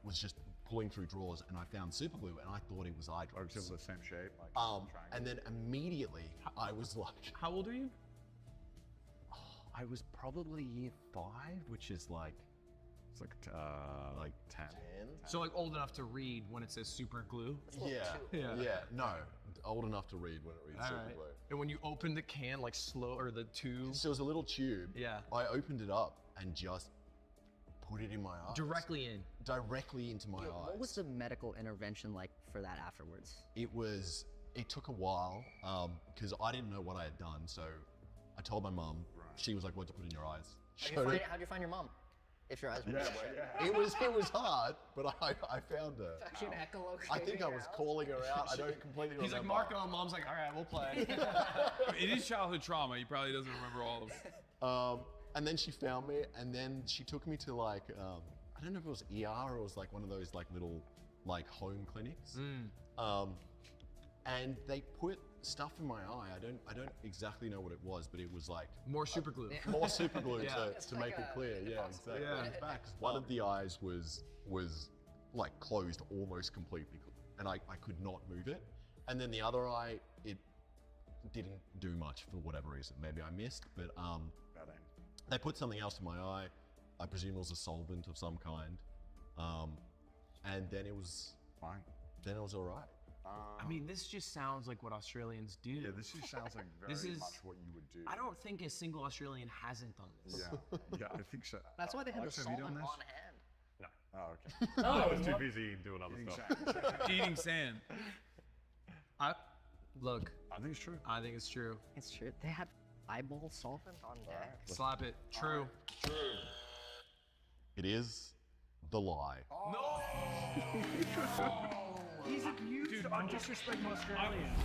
was just pulling through drawers and I found super glue and I thought it was eye drops. It was the same shape. And then immediately I was like, how old are you? I was probably year 5, which is like, it's like 10. So like old enough to read when it says super glue? Yeah, no, old enough to read when it reads super glue. And when you opened the can, like or the tube? So it was a little tube. Yeah. I opened it up and just put it in my eyes. Directly in? Directly into my eyes. What was the medical intervention like for that afterwards? It took a while because I didn't know what I had done. So I told my mum. She was like, "What'd you put in your eyes?" How'd you find your mom? If your eyes were it was hard, but I found her. Actually, an echolocation. I think I was calling her out. I don't completely remember. He's like, Marco, and Mom's like, all right, we'll play. It is childhood trauma. He probably doesn't remember all of it. And then she found me, and then she took me to like, I don't know if it was ER or it was like one of those like little like home clinics. And they put stuff in my eye. I don't exactly know what it was, but it was like more super glue. More super glue to make it clear. Yeah, exactly. Yeah. One of the eyes was like closed almost completely, and I could not move it. And then the other eye, it didn't do much for whatever reason. Maybe I missed, but they put something else in my eye. I presume it was a solvent of some kind. And then it was fine. Then it was all right. I mean, this just sounds like what Australians do. Yeah, this just sounds like very much what you would do. I don't think a single Australian hasn't done this. Yeah, I think so. That's why they have the Alex, have you solvent done on this? hand. No. Oh, okay. I was too busy doing other stuff. Eating sand. Look. I think it's true. I think it's true. It's true. They had eyeball solvent on deck. Slap it. True. It is the lie. No! He's accused of disrespecting Australians.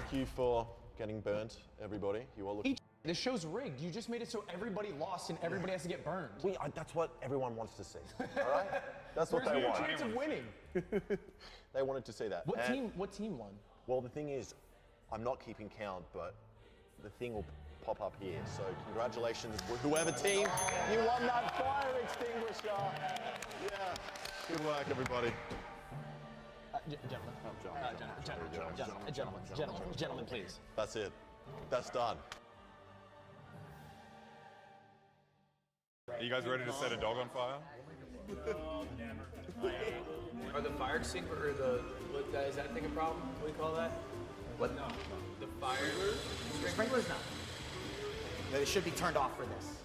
Thank you for getting burnt, everybody. You all look. This show's rigged. You just made it so everybody lost and everybody has to get burned. That's what everyone wants to see. All right? That's what they want. Chance of winning. They wanted to see that. What And- team won? Well, the thing is, I'm not keeping count, but the thing will pop up here. So congratulations, whoever team, you won that fire extinguisher. Yeah. Good work, everybody. Gentlemen, please. That's it. That's done. Are you guys ready to set a dog on fire? Are the fire extinguisher or is that thing a problem? What do you call that? What? No. The fire. Sprinklers, no. They should be turned off for this.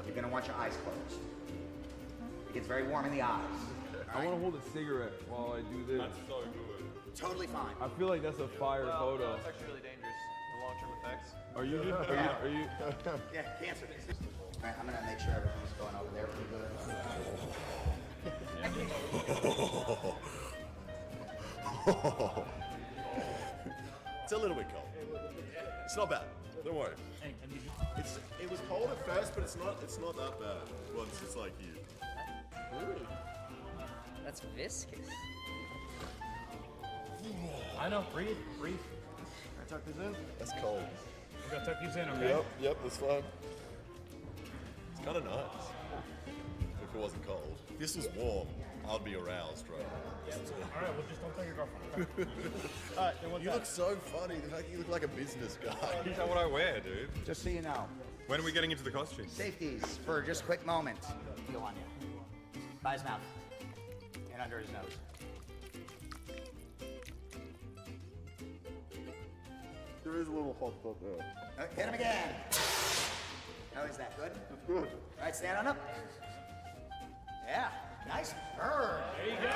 You're gonna want your eyes closed. It gets very warm in the eyes. I want to hold a cigarette while I do this. That's so good. Totally fine. I feel like that's a fire photo. It's actually really dangerous. The long-term effects. Are you? Are you? Yeah, cancer. All right, I'm gonna make sure everything's going over there pretty good. It's a little bit cold. It's not bad. Don't worry. It was cold at first, but it's not that bad once it's like you. Ooh. That's viscous. I know. Breathe. Can I tuck this in? That's cold. We gotta tuck these in, okay? Yep, that's fine. It's kind of nice. If it wasn't cold. If this was warm, I'd be aroused, right? All right, well, just don't tell your girlfriend. All right, you look so funny. The fact that you look like a business guy. Is that what I wear, dude? Just so you know. When are we getting into the costumes? Safeties for just a quick moment. Feel on you. By his mouth. And under his nose. There is a little hot spot there. Hit him again. How is that? Good? That's good. All right, stand on up. Yeah, nice burn. There you go.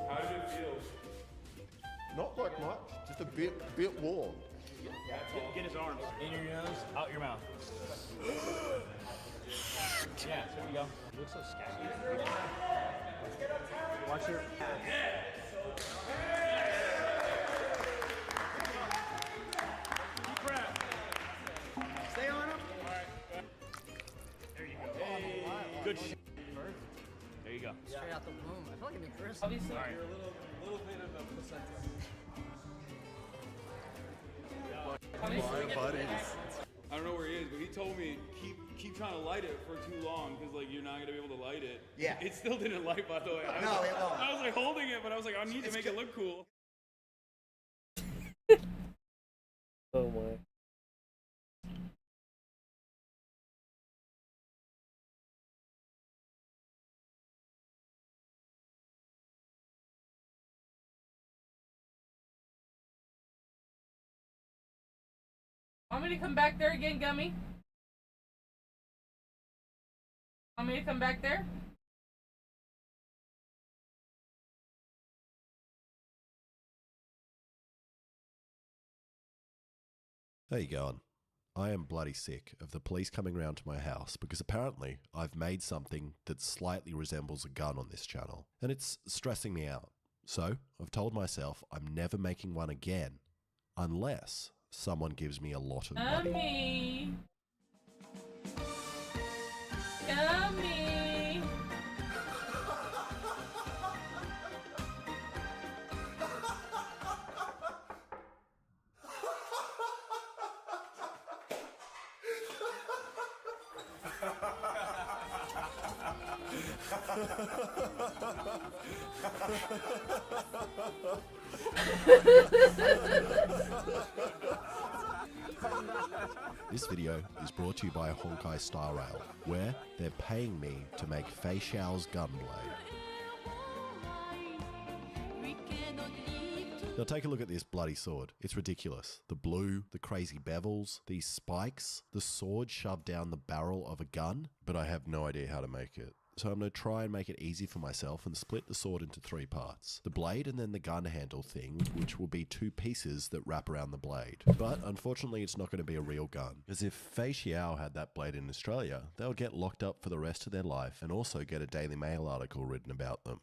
How did it feel? Not like much. Just a bit warm. Get his arms in your nose, out your mouth. Yeah, there you go. You look so scary. Watch your Stay on him. There you go. Hey. Good shit. There you go. Straight out the womb. I feel like a new person. Obviously, All right. you're a little bit of a placenta. I don't know where he is, but he told me keep trying to light it for too long because like you're not gonna be able to light it. Yeah. It still didn't light, by the way. No, it won't. I was like holding it, but I was like, I need to make it look cool. Oh my. Want me to come back there again, Gummy? Want me to come back there? How you going? I am bloody sick of the police coming round to my house because apparently I've made something that slightly resembles a gun on this channel, and it's stressing me out. So I've told myself I'm never making one again unless someone gives me a lot of money. Gummy! This video is brought to you by Honkai Star Rail, where they're paying me to make Fei Xiao's gunblade. Now take a look at this bloody sword. It's ridiculous. The blue, the crazy bevels, these spikes, the sword shoved down the barrel of a gun, but I have no idea how to make it. So I'm going to try and make it easy for myself and split the sword into 3 parts. The blade and then the gun handle thing, which will be 2 pieces that wrap around the blade. But unfortunately it's not going to be a real gun, as if Fei Xiao had that blade in Australia, they would get locked up for the rest of their life and also get a Daily Mail article written about them.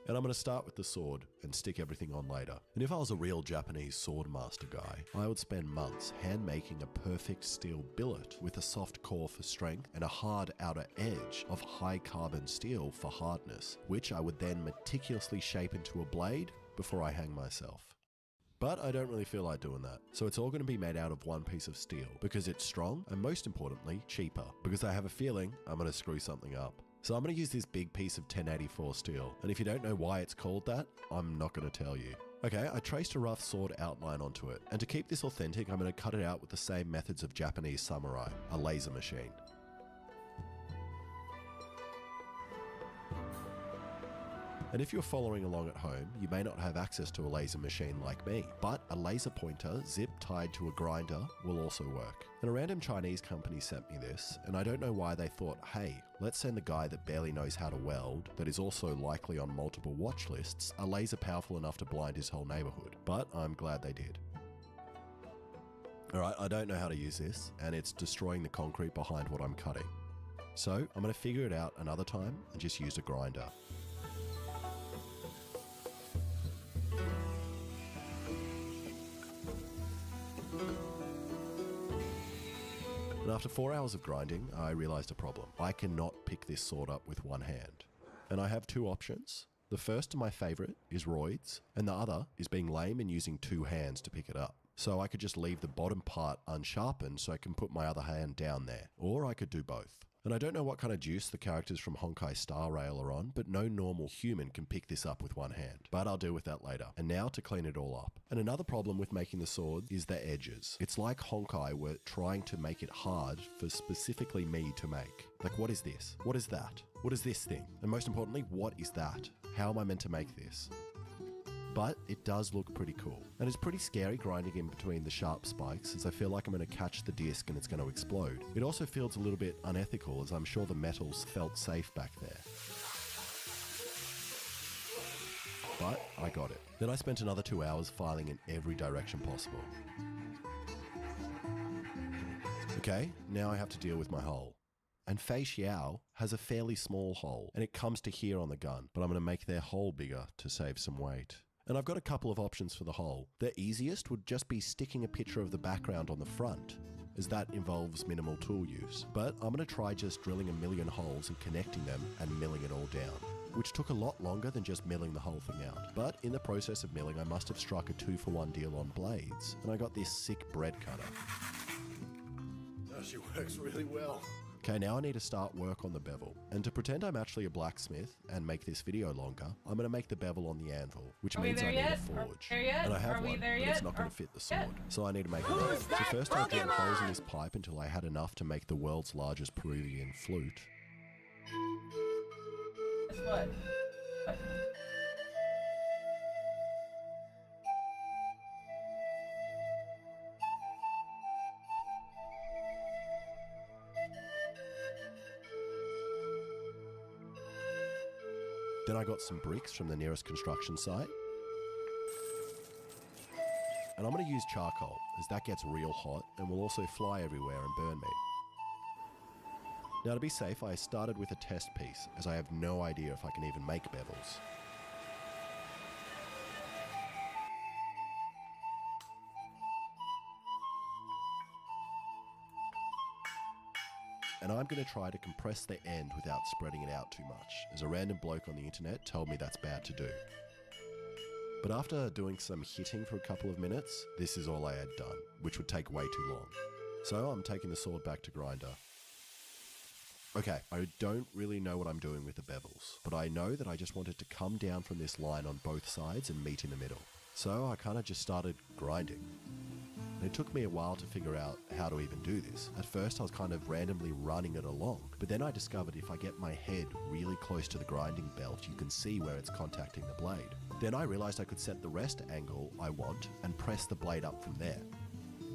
And I'm going to start with the sword and stick everything on later. And if I was a real Japanese sword master guy, I would spend months hand making a perfect steel billet with a soft core for strength and a hard outer edge of high carbon steel for hardness, which I would then meticulously shape into a blade before I hang myself. But I don't really feel like doing that. So it's all going to be made out of one piece of steel because it's strong and most importantly, cheaper, because I have a feeling I'm going to screw something up. So I'm going to use this big piece of 1084 steel, and if you don't know why it's called that, I'm not going to tell you. Okay, I traced a rough sword outline onto it, and to keep this authentic, I'm going to cut it out with the same methods of Japanese samurai, a laser machine. And if you're following along at home, you may not have access to a laser machine like me, but a laser pointer zip tied to a grinder will also work. And a random Chinese company sent me this, and I don't know why they thought, hey, let's send the guy that barely knows how to weld, that is also likely on multiple watch lists, a laser powerful enough to blind his whole neighborhood. But I'm glad they did. Alright, I don't know how to use this, and it's destroying the concrete behind what I'm cutting. So I'm going to figure it out another time and just use a grinder. And after 4 hours of grinding, I realized a problem. I cannot pick this sword up with one hand. And I have 2 options. The first and my favorite is roids, and the other is being lame and using 2 hands to pick it up. So I could just leave the bottom part unsharpened so I can put my other hand down there, or I could do both. And I don't know what kind of juice the characters from Honkai Star Rail are on, but no normal human can pick this up with one hand. But I'll deal with that later. And now to clean it all up. And another problem with making the sword is the edges. It's like Honkai were trying to make it hard for specifically me to make. Like, what is this? What is that? What is this thing? And most importantly, what is that? How am I meant to make this? But it does look pretty cool. And it's pretty scary grinding in between the sharp spikes, as I feel like I'm going to catch the disc and it's going to explode. It also feels a little bit unethical, as I'm sure the metals felt safe back there. But I got it. Then I spent another 2 hours filing in every direction possible. Okay, now I have to deal with my hole. And Fei Xiao has a fairly small hole, and it comes to here on the gun, but I'm going to make their hole bigger to save some weight. And I've got a couple of options for the hole. The easiest would just be sticking a picture of the background on the front, as that involves minimal tool use. But I'm going to try just drilling a million holes and connecting them and milling it all down, which took a lot longer than just milling the whole thing out. But in the process of milling, I must have struck a 2-for-1 deal on blades, and I got this sick bread cutter. Oh, she works really well. Okay, now I need to start work on the bevel. And to pretend I'm actually a blacksmith and make this video longer, I'm going to make the bevel on the anvil, which means I need a forge. And I have one, but it's not going to fit the sword. So I need to make another. So first I drilled holes in this pipe until I had enough to make the world's largest Peruvian flute. Guess what? Then I got some bricks from the nearest construction site. And I'm going to use charcoal, as that gets real hot and will also fly everywhere and burn me. Now to be safe, I started with a test piece, as I have no idea if I can even make bevels. And I'm going to try to compress the end without spreading it out too much, as a random bloke on the internet told me that's bad to do. But after doing some hitting for a couple of minutes, this is all I had done, which would take way too long. So I'm taking the sword back to grinder. Okay, I don't really know what I'm doing with the bevels, but I know that I just wanted to come down from this line on both sides and meet in the middle. So I kind of just started grinding. And it took me a while to figure out how to even do this. At first I was kind of randomly running it along, but then I discovered if I get my head really close to the grinding belt, you can see where it's contacting the blade. Then I realized I could set the rest angle I want and press the blade up from there.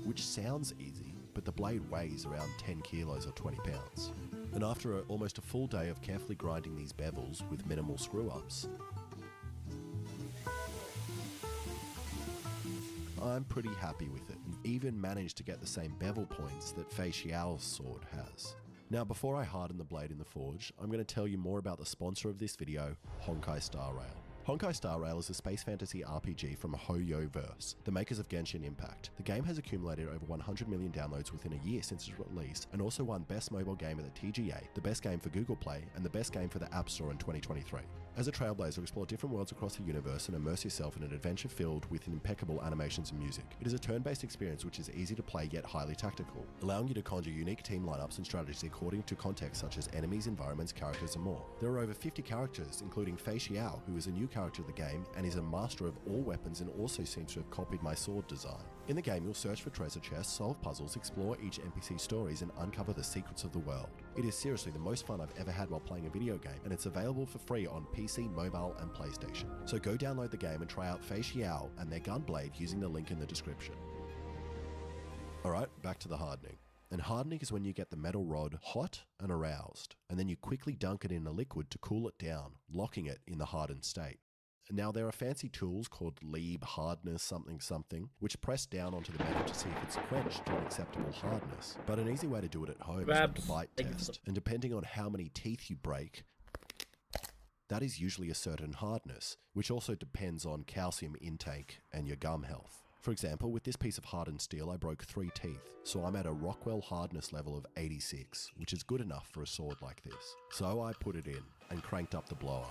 Which sounds easy, but the blade weighs around 10 kilos or 20 pounds. And after almost a full day of carefully grinding these bevels with minimal screw-ups, I'm pretty happy with it, and even managed to get the same bevel points that Fei Xiao's sword has. Now before I harden the blade in the forge, I'm going to tell you more about the sponsor of this video, Honkai Star Rail. Honkai Star Rail is a space fantasy RPG from HoYoverse, the makers of Genshin Impact. The game has accumulated over 100 million downloads within a year since its release, and also won Best Mobile Game at the TGA, the Best Game for Google Play, and the Best Game for the App Store in 2023. As a trailblazer, explore different worlds across the universe and immerse yourself in an adventure filled with impeccable animations and music. It is a turn-based experience which is easy to play yet highly tactical, allowing you to conjure unique team lineups and strategies according to context such as enemies, environments, characters, and more. There are over 50 characters, including Fei Xiao, who is a new character of the game and is a master of all weapons and also seems to have copied my sword design. In the game, you'll search for treasure chests, solve puzzles, explore each NPC's stories, and uncover the secrets of the world. It is seriously the most fun I've ever had while playing a video game, and it's available for free on PC, mobile, and PlayStation. So go download the game and try out Fei Xiao and their gunblade using the link in the description. Alright, back to the hardening. And hardening is when you get the metal rod hot and aroused, and then you quickly dunk it in a liquid to cool it down, locking it in the hardened state. Now there are fancy tools called Lieb hardness something, which press down onto the metal to see if it's quenched to an acceptable hardness. But an easy way to do it at home is with the bite test, and depending on how many teeth you break, that is usually a certain hardness, which also depends on calcium intake and your gum health. For example, with this piece of hardened steel I broke 3 teeth, so I'm at a Rockwell hardness level of 86, which is good enough for a sword like this. So I put it in and cranked up the blower.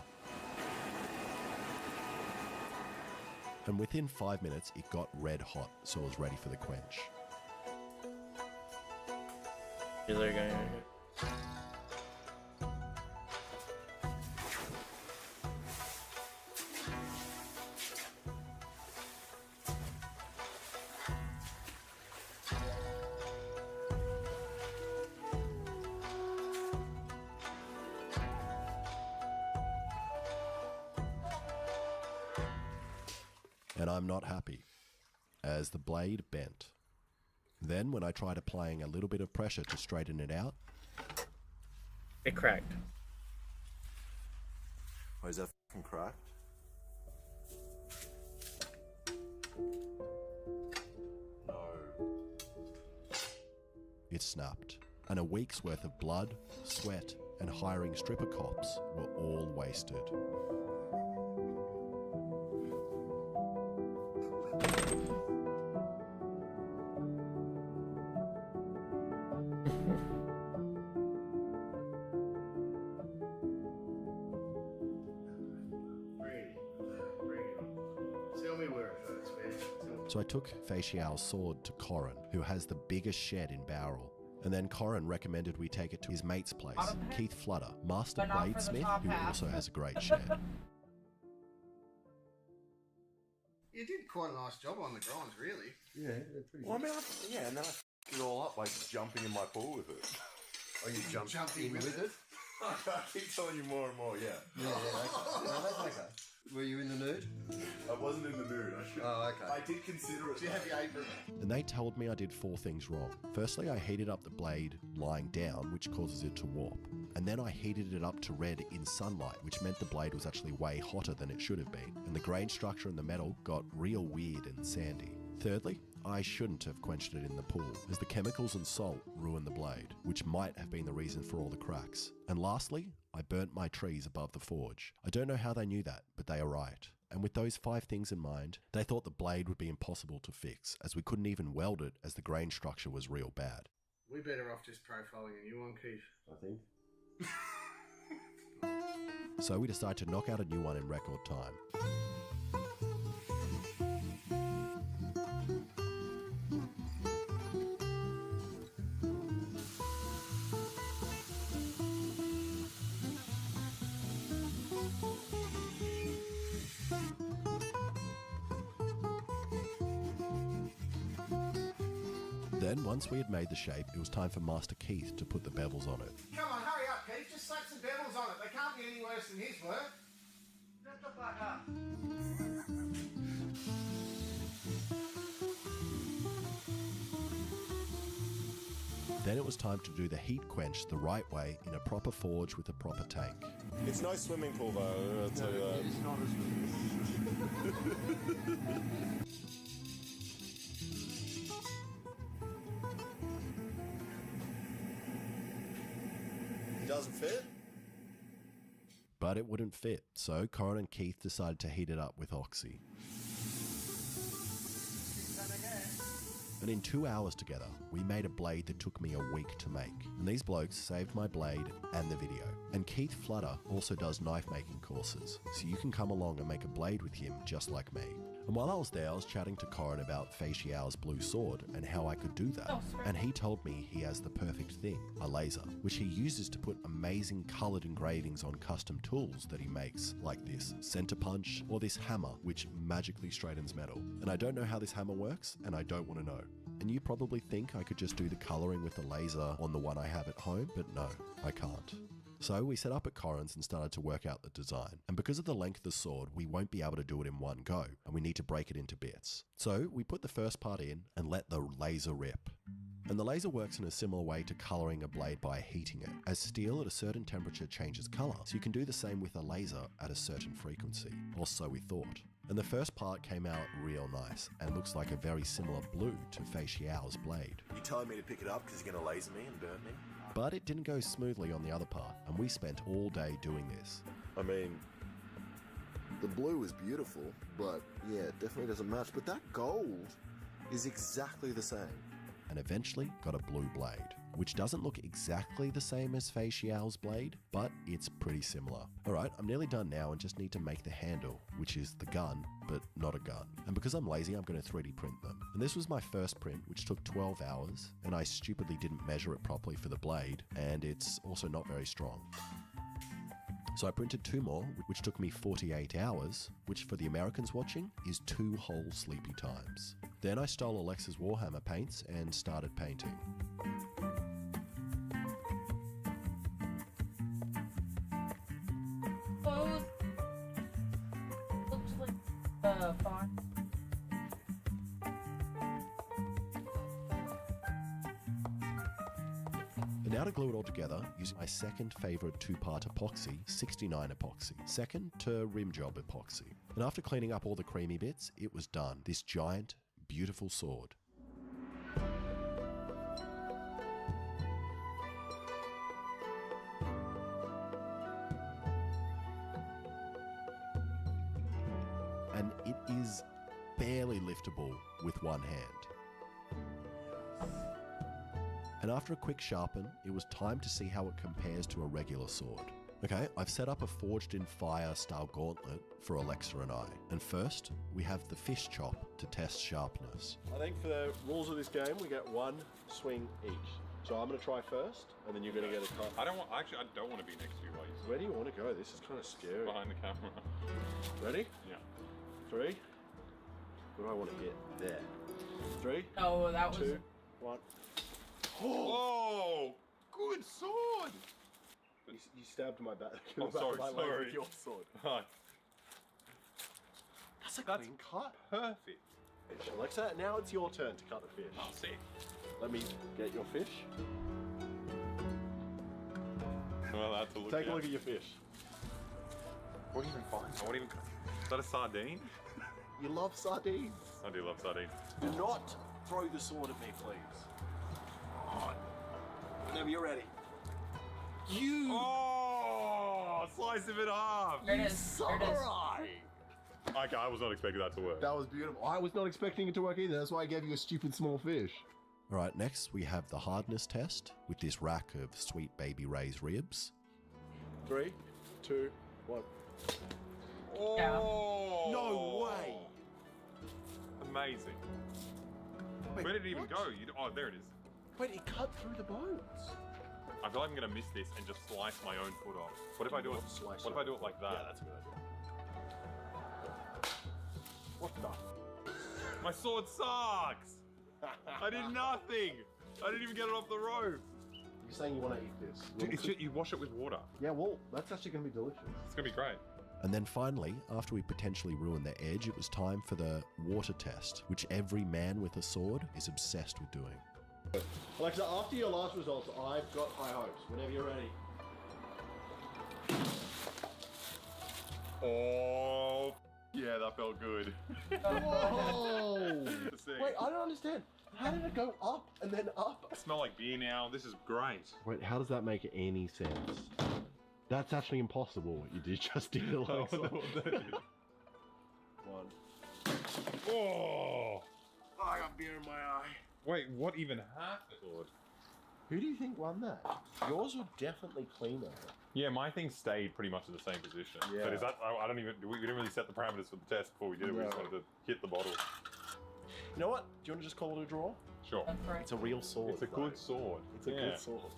And within 5 minutes it got red hot, so I was ready for the quench. Yeah, there you go. And I'm not happy, as the blade bent. Then when I tried applying a little bit of pressure to straighten it out, it cracked. Oh, is that f***ing cracked? No. It snapped, and a week's worth of blood, sweat, and hiring stripper cops were all wasted. So I took Fei Xiao's sword to Corin, who has the biggest shed in Bowral. And then Corin recommended we take it to his mate's place, Keith Flutter, master bladesmith, who also has a great shed. You did quite a nice job on the grinds, really. Yeah, they're pretty good. Well, I mean, yeah, and then I f***ed it all up by jumping in my pool with it. Oh, you jumped in with it? I keep telling you more and more, yeah. Yeah, okay. No, that's okay. Were you in the mood? I wasn't in the mood. Oh, okay. I did consider it. Do you have your apron? And they told me I did 4 things wrong. Firstly, I heated up the blade lying down, which causes it to warp. And then I heated it up to red in sunlight, which meant the blade was actually way hotter than it should have been. And the grain structure in the metal got real weird and sandy. Thirdly, I shouldn't have quenched it in the pool, as the chemicals and salt ruined the blade, which might have been the reason for all the cracks. And lastly, I burnt my trees above the forge. I don't know how they knew that, but they are right. And with those 5 things in mind, they thought the blade would be impossible to fix, as we couldn't even weld it as the grain structure was real bad. We better off just profiling a new one, Keith. I think. So we decided to knock out a new one in record time. Then, once we had made the shape, it was time for Master Keith to put the bevels on it. Come on, hurry up, Keith. Just slap some bevels on it. They can't be any worse than his work. Shut the fuck up. Then it was time to do the heat quench the right way in a proper forge with a proper tank. It's no swimming pool though, I'll tell you that. It's not a swimming pool. Doesn't fit? But it wouldn't fit, so Corin and Keith decided to heat it up with Oxy. And in 2 hours together, we made a blade that took me a week to make. And these blokes saved my blade and the video. And Keith Flutter also does knife making courses, so you can come along and make a blade with him just like me. And while I was there, I was chatting to Corin about Fei Xiao's blue sword and how I could do that. And he told me he has the perfect thing, a laser, which he uses to put amazing coloured engravings on custom tools that he makes, like this center punch or this hammer, which magically straightens metal. And I don't know how this hammer works, and I don't want to know. And you probably think I could just do the colouring with the laser on the one I have at home, but no, I can't. So we set up at Corin's and started to work out the design. And because of the length of the sword, we won't be able to do it in one go, and we need to break it into bits. So we put the first part in and let the laser rip. And the laser works in a similar way to colouring a blade by heating it, as steel at a certain temperature changes colour, so you can do the same with a laser at a certain frequency, or so we thought. And the first part came out real nice, and looks like a very similar blue to Fei Xiao's blade. You telling me to pick it up because you're going to laser me and burn me? But it didn't go smoothly on the other part, and we spent all day doing this. I mean, the blue is beautiful, but yeah, it definitely doesn't match. But that gold is exactly the same. And eventually got a blue blade, which doesn't look exactly the same as Fei Xiao's blade, but it's pretty similar. Alright, I'm nearly done now and just need to make the handle, which is the gun, but not a gun. And because I'm lazy, I'm going to 3D print them. And this was my first print, which took 12 hours, and I stupidly didn't measure it properly for the blade, and it's also not very strong. So I printed 2 more, which took me 48 hours, which for the Americans watching is 2 whole sleepy times. Then I stole Alexa's Warhammer paints and started painting. Both looks like font. And now to glue it all together, using my second favourite 2-part epoxy, 69 epoxy. Second to rim job epoxy. And after cleaning up all the creamy bits, it was done. This giant, beautiful sword. And it is barely liftable with one hand. And after a quick sharpen, it was time to see how it compares to a regular sword. Okay, I've set up a forged in fire style gauntlet for Alexa and I. And first, we have the fish chop to test sharpness. I think for the rules of this game, we get 1 swing each. So I'm going to try first, and then you're going to get a cut. I don't want to be next to you while you Where do you want to go? This is kind of scary. Behind the camera. Ready? Yeah. 3. What do I want to hit? There. 3. Oh, that was 2, 1. Oh, good sword! You stabbed my back. Oh, sorry, my leg sorry. with your sword. Hi. That's a clean cut. Perfect. Alexa, now it's your turn to cut the fish. I'll see. Let me get your fish. Well, that's a look. Take a look at your fish. What even fine? What even? Is that a sardine? You love sardines. I do love sardines. Do not throw the sword at me, please. Whenever you're ready. You. Oh, slice him in half. There it is. There it is. Okay, I was not expecting that to work. That was beautiful. I was not expecting it to work either. That's why I gave you a stupid small fish. Alright, next we have the hardness test with this rack of sweet baby Ray's ribs. 3, 2, 1. Oh! No way! Amazing. Wait, Where did it even what? go? Oh, there it is. Wait, it cut through the bones. I feel like I'm gonna miss this and just slice my own foot off. What if I do it? Slice What if I do it like that? Yeah, that's a good idea. What the? My sword sucks. I did nothing. I didn't even get it off the rope. You're saying you want to eat this? Dude, you wash it with water. Yeah, well, that's actually going to be delicious. It's gonna be great. And then finally, after we potentially ruined their edge, it was time for the water test, which every man with a sword is obsessed with doing. Alexa, after your last results, I've got high hopes. Whenever you're ready. Oh, yeah, that felt good. Whoa! Wait, I don't understand. How did it go up and then up? I smell like beer now. This is great. Wait, how does that make any sense? That's actually impossible what you did just did. Alexa. I wonder what that is. 1. Oh! I got beer in my eye. Wait, what even happened? Who do you think won that? Yours were definitely cleaner. Yeah, my thing stayed pretty much in the same position. Yeah. But is that? I don't even. We didn't really set the parameters for the test before we did it. We just wanted to hit the bottle. You know what? Do you want to just call it a draw? Sure. It's a real sword. It's a good sword. It's a good sword.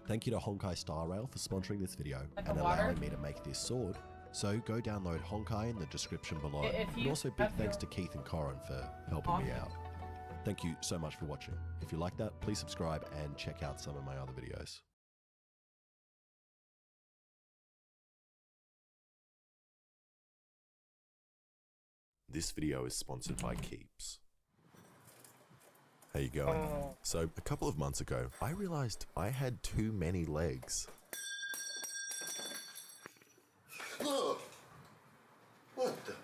Thank you to Honkai Star Rail for sponsoring this video Like and a water? allowing me to make this sword. So go download Honkai in the description below. If And you also big have thanks your- to Keith and Corin for helping me out. Thank you so much for watching. If you like that, please subscribe and check out some of my other videos. This video is sponsored by Keeps. How you going? So, a couple of months ago, I realized I had too many legs. What the?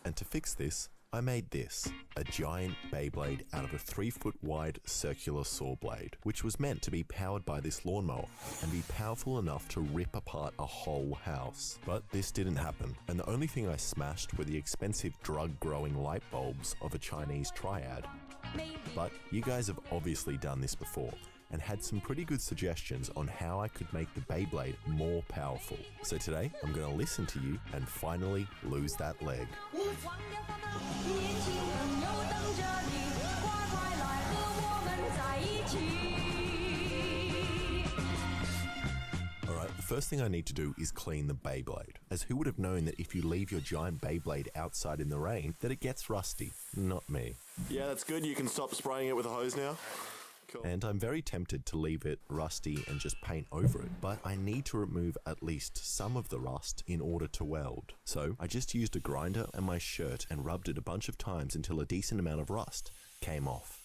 And to fix this, I made this, a giant Beyblade out of a 3-foot wide circular saw blade, which was meant to be powered by this lawnmower and be powerful enough to rip apart a whole house. But this didn't happen, and the only thing I smashed were the expensive drug-growing light bulbs of a Chinese triad. But you guys have obviously done this before, and had some pretty good suggestions on how I could make the Beyblade more powerful. So today, I'm going to listen to you and finally lose that leg. Alright, the first thing I need to do is clean the Beyblade, as who would have known that if you leave your giant Beyblade outside in the rain, that it gets rusty? Not me. Yeah, that's good. You can stop spraying it with a hose now. Cool. And I'm very tempted to leave it rusty and just paint over it, but I need to remove at least some of the rust in order to weld. So I just used a grinder and my shirt and rubbed it a bunch of times until a decent amount of rust came off.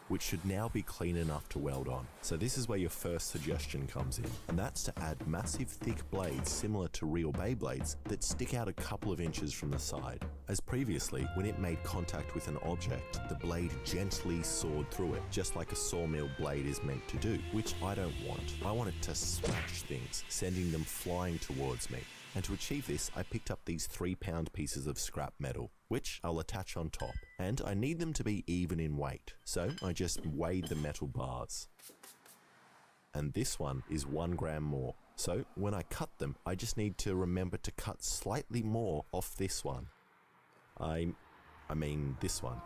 Which should now be clean enough to weld on. So this is where your first suggestion comes in, and that's to add massive thick blades similar to real Beyblades that stick out a couple of inches from the side. As previously, when it made contact with an object, the blade gently sawed through it, just like a sawmill blade is meant to do, which I don't want. I want it to smash things, sending them flying towards me. And to achieve this, I picked up these 3-pound pieces of scrap metal, which I'll attach on top. And I need them to be even in weight, so I just weighed the metal bars. And this one is 1 gram more. So when I cut them, I just need to remember to cut slightly more off this one. I mean this one.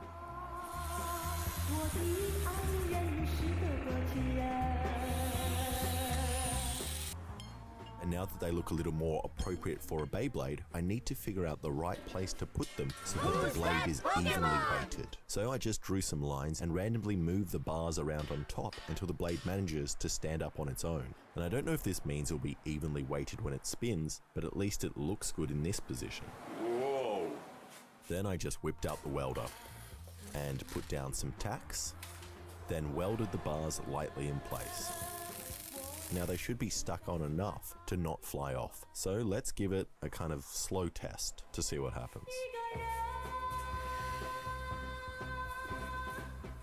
And now that they look a little more appropriate for a Beyblade, I need to figure out the right place to put them so that the blade is evenly weighted. So I just drew some lines and randomly moved the bars around on top until the blade manages to stand up on its own. And I don't know if this means it'll be evenly weighted when it spins, but at least it looks good in this position. Whoa. Then I just whipped out the welder and put down some tacks, then welded the bars lightly in place. Now they should be stuck on enough to not fly off. So let's give it a kind of slow test to see what happens.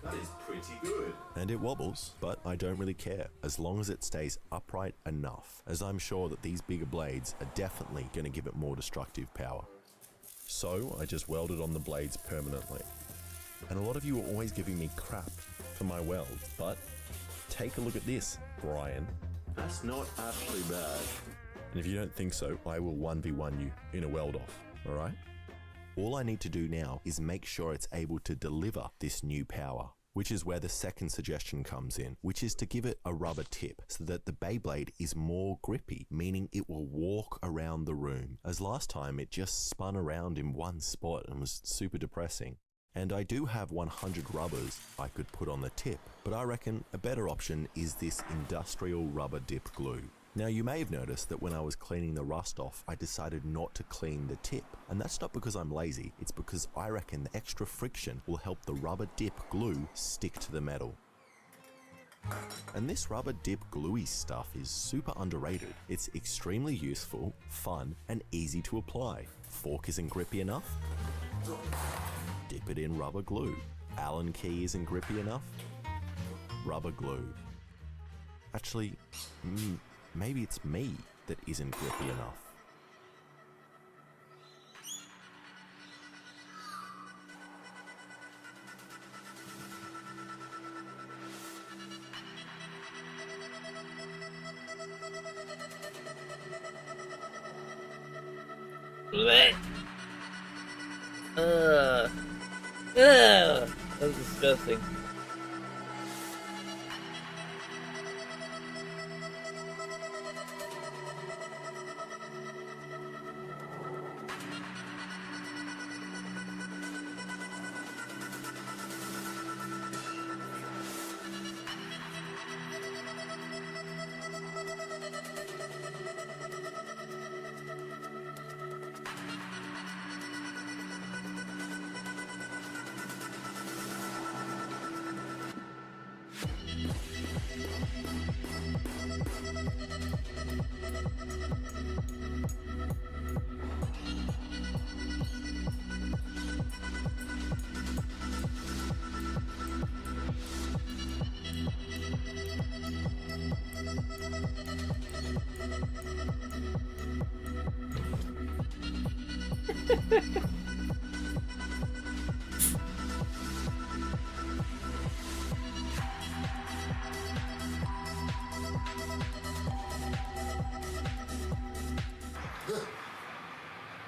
That is pretty good. And it wobbles, but I don't really care, as long as it stays upright enough, as I'm sure that these bigger blades are definitely going to give it more destructive power. So I just welded on the blades permanently. And a lot of you are always giving me crap for my welds, but take a look at this, Brian. That's not actually bad. And if you don't think so, I will 1v1 you in a weld off, alright? All I need to do now is make sure it's able to deliver this new power, which is where the second suggestion comes in, which is to give it a rubber tip so that the Beyblade is more grippy, meaning it will walk around the room, as last time it just spun around in one spot and was super depressing. And I do have 100 rubbers I could put on the tip, but I reckon a better option is this industrial rubber dip glue. Now you may have noticed that when I was cleaning the rust off, I decided not to clean the tip. And that's not because I'm lazy, it's because I reckon the extra friction will help the rubber dip glue stick to the metal. And this rubber dip gluey stuff is super underrated. It's extremely useful, fun, and easy to apply. Fork isn't grippy enough? Dip it in rubber glue. Allen key isn't grippy enough? Rubber glue. Actually, maybe it's me that isn't grippy enough. That's disgusting.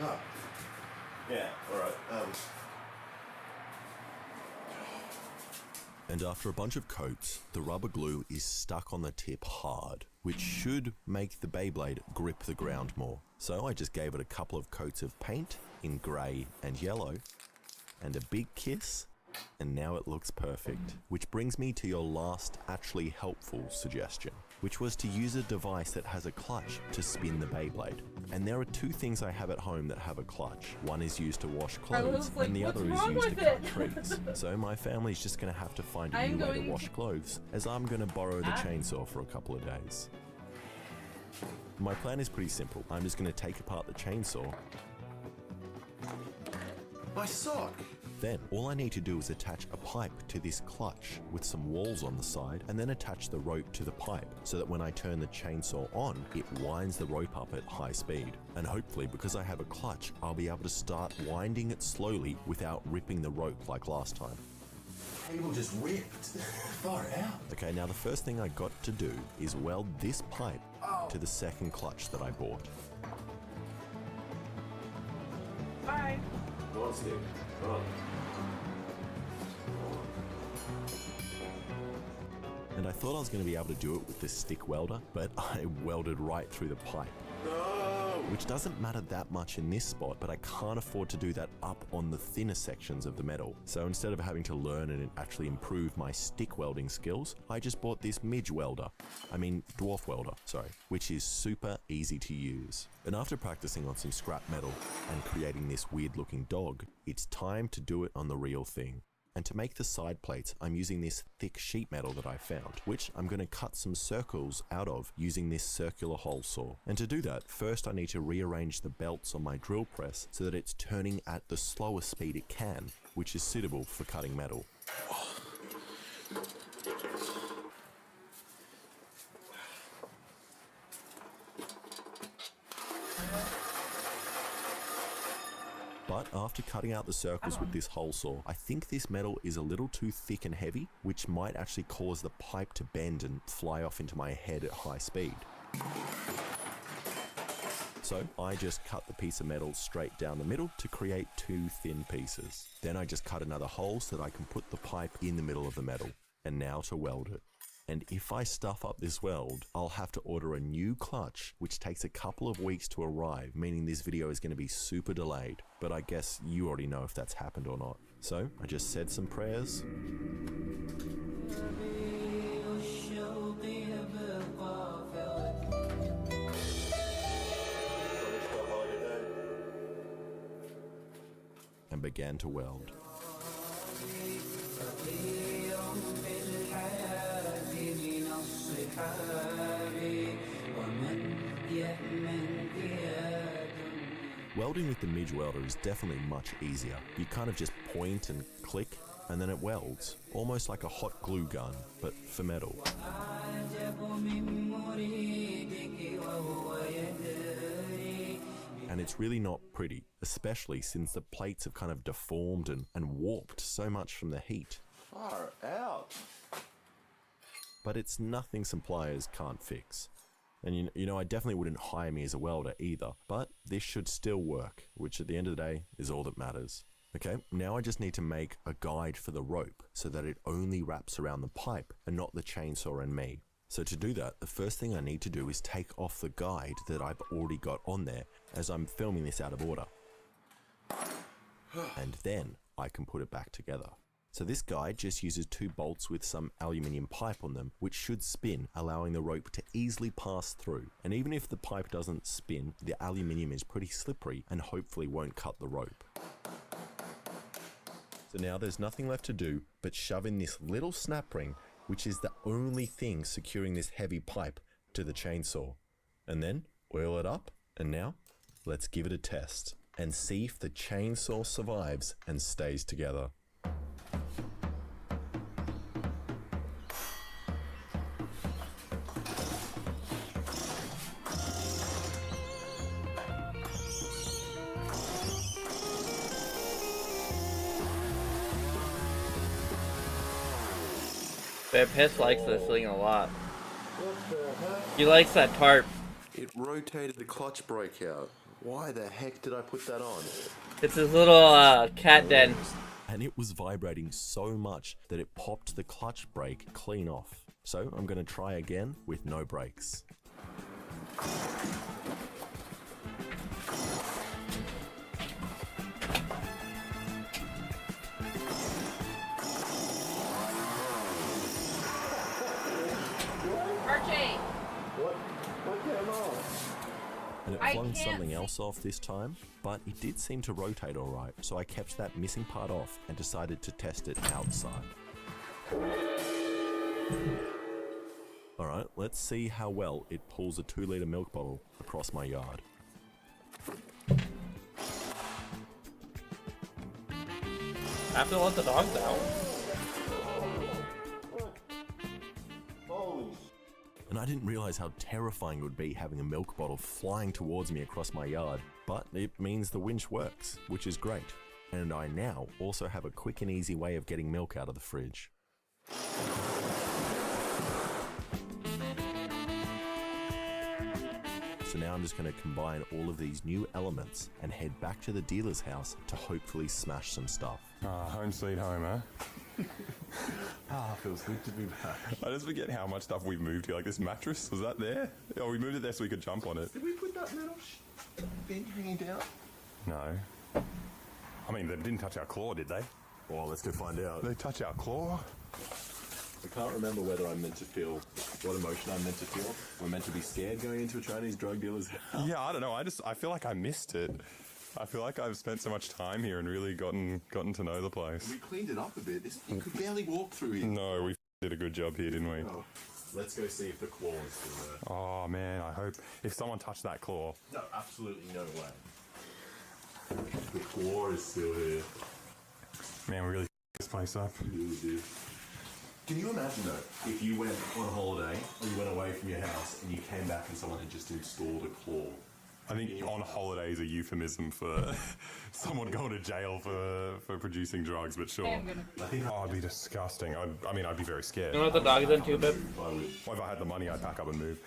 Oh. Yeah, alright. And after a bunch of coats, the rubber glue is stuck on the tip hard, which should make the Beyblade grip the ground more. So I just gave it a couple of coats of paint in grey and yellow, and a big kiss, and now it looks perfect. Which brings me to your last actually helpful suggestion, which was to use a device that has a clutch to spin the Beyblade. And there are two things I have at home that have a clutch. One is used to wash clothes, and the other is used to cut trees. So my family's just gonna have to find a new way to wash clothes, as I'm gonna borrow the chainsaw for a couple of days. My plan is pretty simple. I'm just gonna take apart the chainsaw. My sock! Then, all I need to do is attach a pipe to this clutch with some walls on the side, and then attach the rope to the pipe so that when I turn the chainsaw on, it winds the rope up at high speed. And hopefully, because I have a clutch, I'll be able to start winding it slowly without ripping the rope like last time. Cable just ripped. Far out. Okay, now the first thing I got to do is weld this pipe to the second clutch that I bought. Bye. Go on, Steve. Go on. and I thought I was going to be able to do it with the stick welder, but I welded right through the pipe. Which doesn't matter that much in this spot, but I can't afford to do that up on the thinner sections of the metal. So instead of having to learn and actually improve my stick welding skills, I just bought this dwarf welder, which is super easy to use. And after practicing on some scrap metal and creating this weird looking dog, it's time to do it on the real thing. And to make the side plates, I'm using this thick sheet metal that I found, which I'm going to cut some circles out of using this circular hole saw. And to do that, first I need to rearrange the belts on my drill press so that it's turning at the slowest speed it can, which is suitable for cutting metal. But after cutting out the circles with this hole saw, I think this metal is a little too thick and heavy, which might actually cause the pipe to bend and fly off into my head at high speed. So I just cut the piece of metal straight down the middle to create two thin pieces. Then I just cut another hole so that I can put the pipe in the middle of the metal. And now to weld it. And if I stuff up this weld, I'll have to order a new clutch, which takes a couple of weeks to arrive, meaning this video is going to be super delayed. But I guess you already know if that's happened or not. So I just said some prayers. And began to weld. Welding with the midge welder is definitely much easier. You kind of just point and click, and then it welds, almost like a hot glue gun, but for metal. And it's really not pretty, especially since the plates have kind of deformed and warped so much from the heat. Far out. But it's nothing some pliers can't fix. And you know, I definitely wouldn't hire me as a welder either, but this should still work, which at the end of the day is all that matters. Okay, now I just need to make a guide for the rope so that it only wraps around the pipe and not the chainsaw and me. So to do that, the first thing I need to do is take off the guide that I've already got on there as I'm filming this out of order. And then I can put it back together. So this guide just uses 2 bolts with some aluminium pipe on them, which should spin, allowing the rope to easily pass through. And even if the pipe doesn't spin, the aluminium is pretty slippery and hopefully won't cut the rope. So now there's nothing left to do but shove in this little snap ring, which is the only thing securing this heavy pipe to the chainsaw. And then oil it up, and now let's give it a test and see if the chainsaw survives and stays together. Bear Piss likes this thing a lot. He likes that tarp. It rotated the clutch brake out. Why the heck did I put that on? It's his little cat den. And it was vibrating so much that it popped the clutch brake clean off. So I'm going to try again with no brakes. RJ! What came off? And it flung something else off this time, but it did seem to rotate alright, so I kept that missing part off and decided to test it outside. Alright, let's see how well it pulls a 2-litre milk bottle across my yard. I have to let the dogs out. And I didn't realize how terrifying it would be having a milk bottle flying towards me across my yard, but it means the winch works, which is great. And I now also have a quick and easy way of getting milk out of the fridge. So now I'm just going to combine all of these new elements and head back to the dealer's house to hopefully smash some stuff. Home sweet home, huh? Feels good to be back. I just forget how much stuff we've moved here. Like this mattress, was that there? Oh, we moved it there so we could jump on it. Did we put that metal thing hanging down? No. I mean, they didn't touch our claw, did they? Well, let's go find out. They touch our claw? I can't remember whether I'm meant to feel what emotion I'm meant to feel. We're meant to be scared going into a Chinese drug dealer's house. Yeah, I don't know. I feel like I missed it. I feel like I've spent so much time here and really gotten to know the place. We cleaned it up a bit. You could barely walk through here. No, we did a good job here, didn't we? Oh. Let's go see if the claw is still there. Oh man, I hope if someone touched that claw. No, absolutely no way. The claw is still here. Man, we really this place up. We really did. Can you imagine though, if you went on holiday or you went away from your house and you came back and someone had just installed a claw? I think on holiday is a euphemism for someone going to jail for producing drugs, but sure. I think it'd be disgusting. I'd be very scared. You want to let the dogs in too, babe? Well, if I had the money, I'd pack up and move.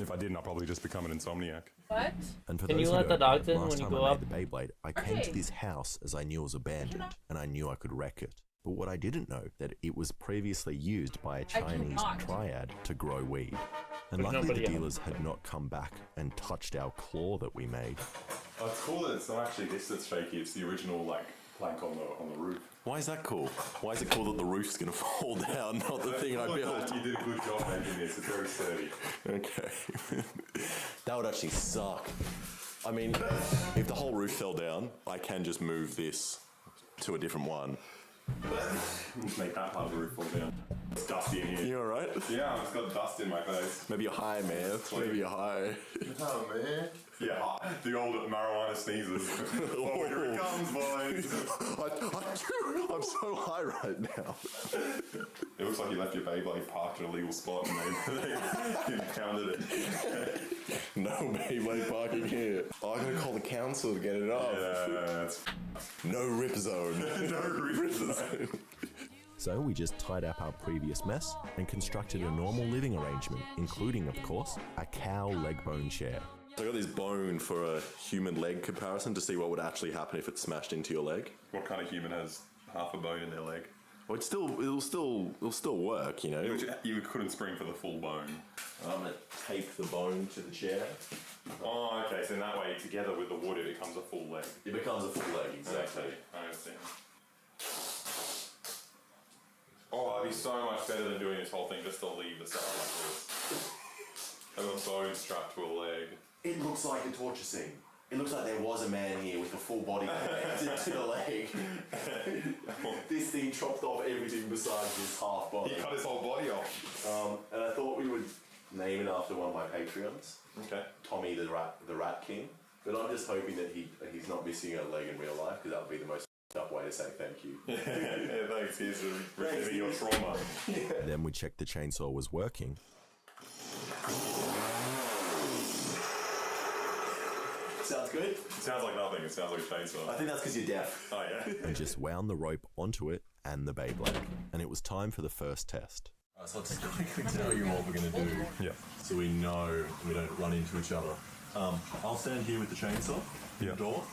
If I didn't, I'd probably just become an insomniac. What? And for Can those you who let the don't know, dogs in last when you time go I up? made the Beyblade, I came to this house as I knew it was abandoned, and I knew I could wreck it. But what I didn't know, that it was previously used by a Chinese triad to grow weed. And There's luckily the nobody dealers had not come back and touched our claw that we made. Oh, it's cool that it's not actually this that's shaky. It's the original plank on the roof. Why is that cool? Why is it cool that the roof's going to fall down, not the thing I built? You did a good job making this. It's very sturdy. Okay. That would actually suck. I mean, if the whole roof fell down, I can just move this to a different one. Just make that part of the roof fall down. It's dusty in here. You alright? Yeah, I've got dust in my face. Maybe you're high, man. Maybe you're high. Oh, man. Yeah, the old marijuana sneezes. Oh, here it comes, boys. I'm so high right now. It looks like you left your Beyblade parked at a legal spot and they impounded it. No Beyblade parking here. Oh, I gotta call the council to get it off. Yeah, that's... No rip zone. No rip zone. So we just tied up our previous mess and constructed a normal living arrangement, including, of course, a cow leg bone chair. I got this bone for a human leg comparison to see what would actually happen if it smashed into your leg. What kind of human has half a bone in their leg? Well, it'll still work, you know. You couldn't spring for the full bone. I'm gonna tape the bone to the chair. Oh, okay. So in that way, together with the wood, it becomes a full leg. It becomes a full leg, exactly. I understand. Oh, that'd be so much better than doing this whole thing just to leave the cell like this. Have a bone strapped to a leg. It looks like a torture scene. It looks like there was a man here with a full body connected to the leg. This thing chopped off everything besides his half body. He cut his whole body off. And I thought we would name it after one of my Patreons. Okay. Tommy the Rat King. But I'm just hoping that he's not missing a leg in real life, because that would be the most up way to say thank you. Yeah, thanks. Here's relieving your trauma. Then we checked the chainsaw was working. Sounds good? It sounds like nothing. It sounds like a chainsaw. I think that's because you're deaf. Oh, yeah. And just wound the rope onto it and the Beyblade. And it was time for the first test. So let's quickly tell you what we're going to do. Yeah. So we know we don't run into each other. I'll stand here with the chainsaw. Yeah. Door.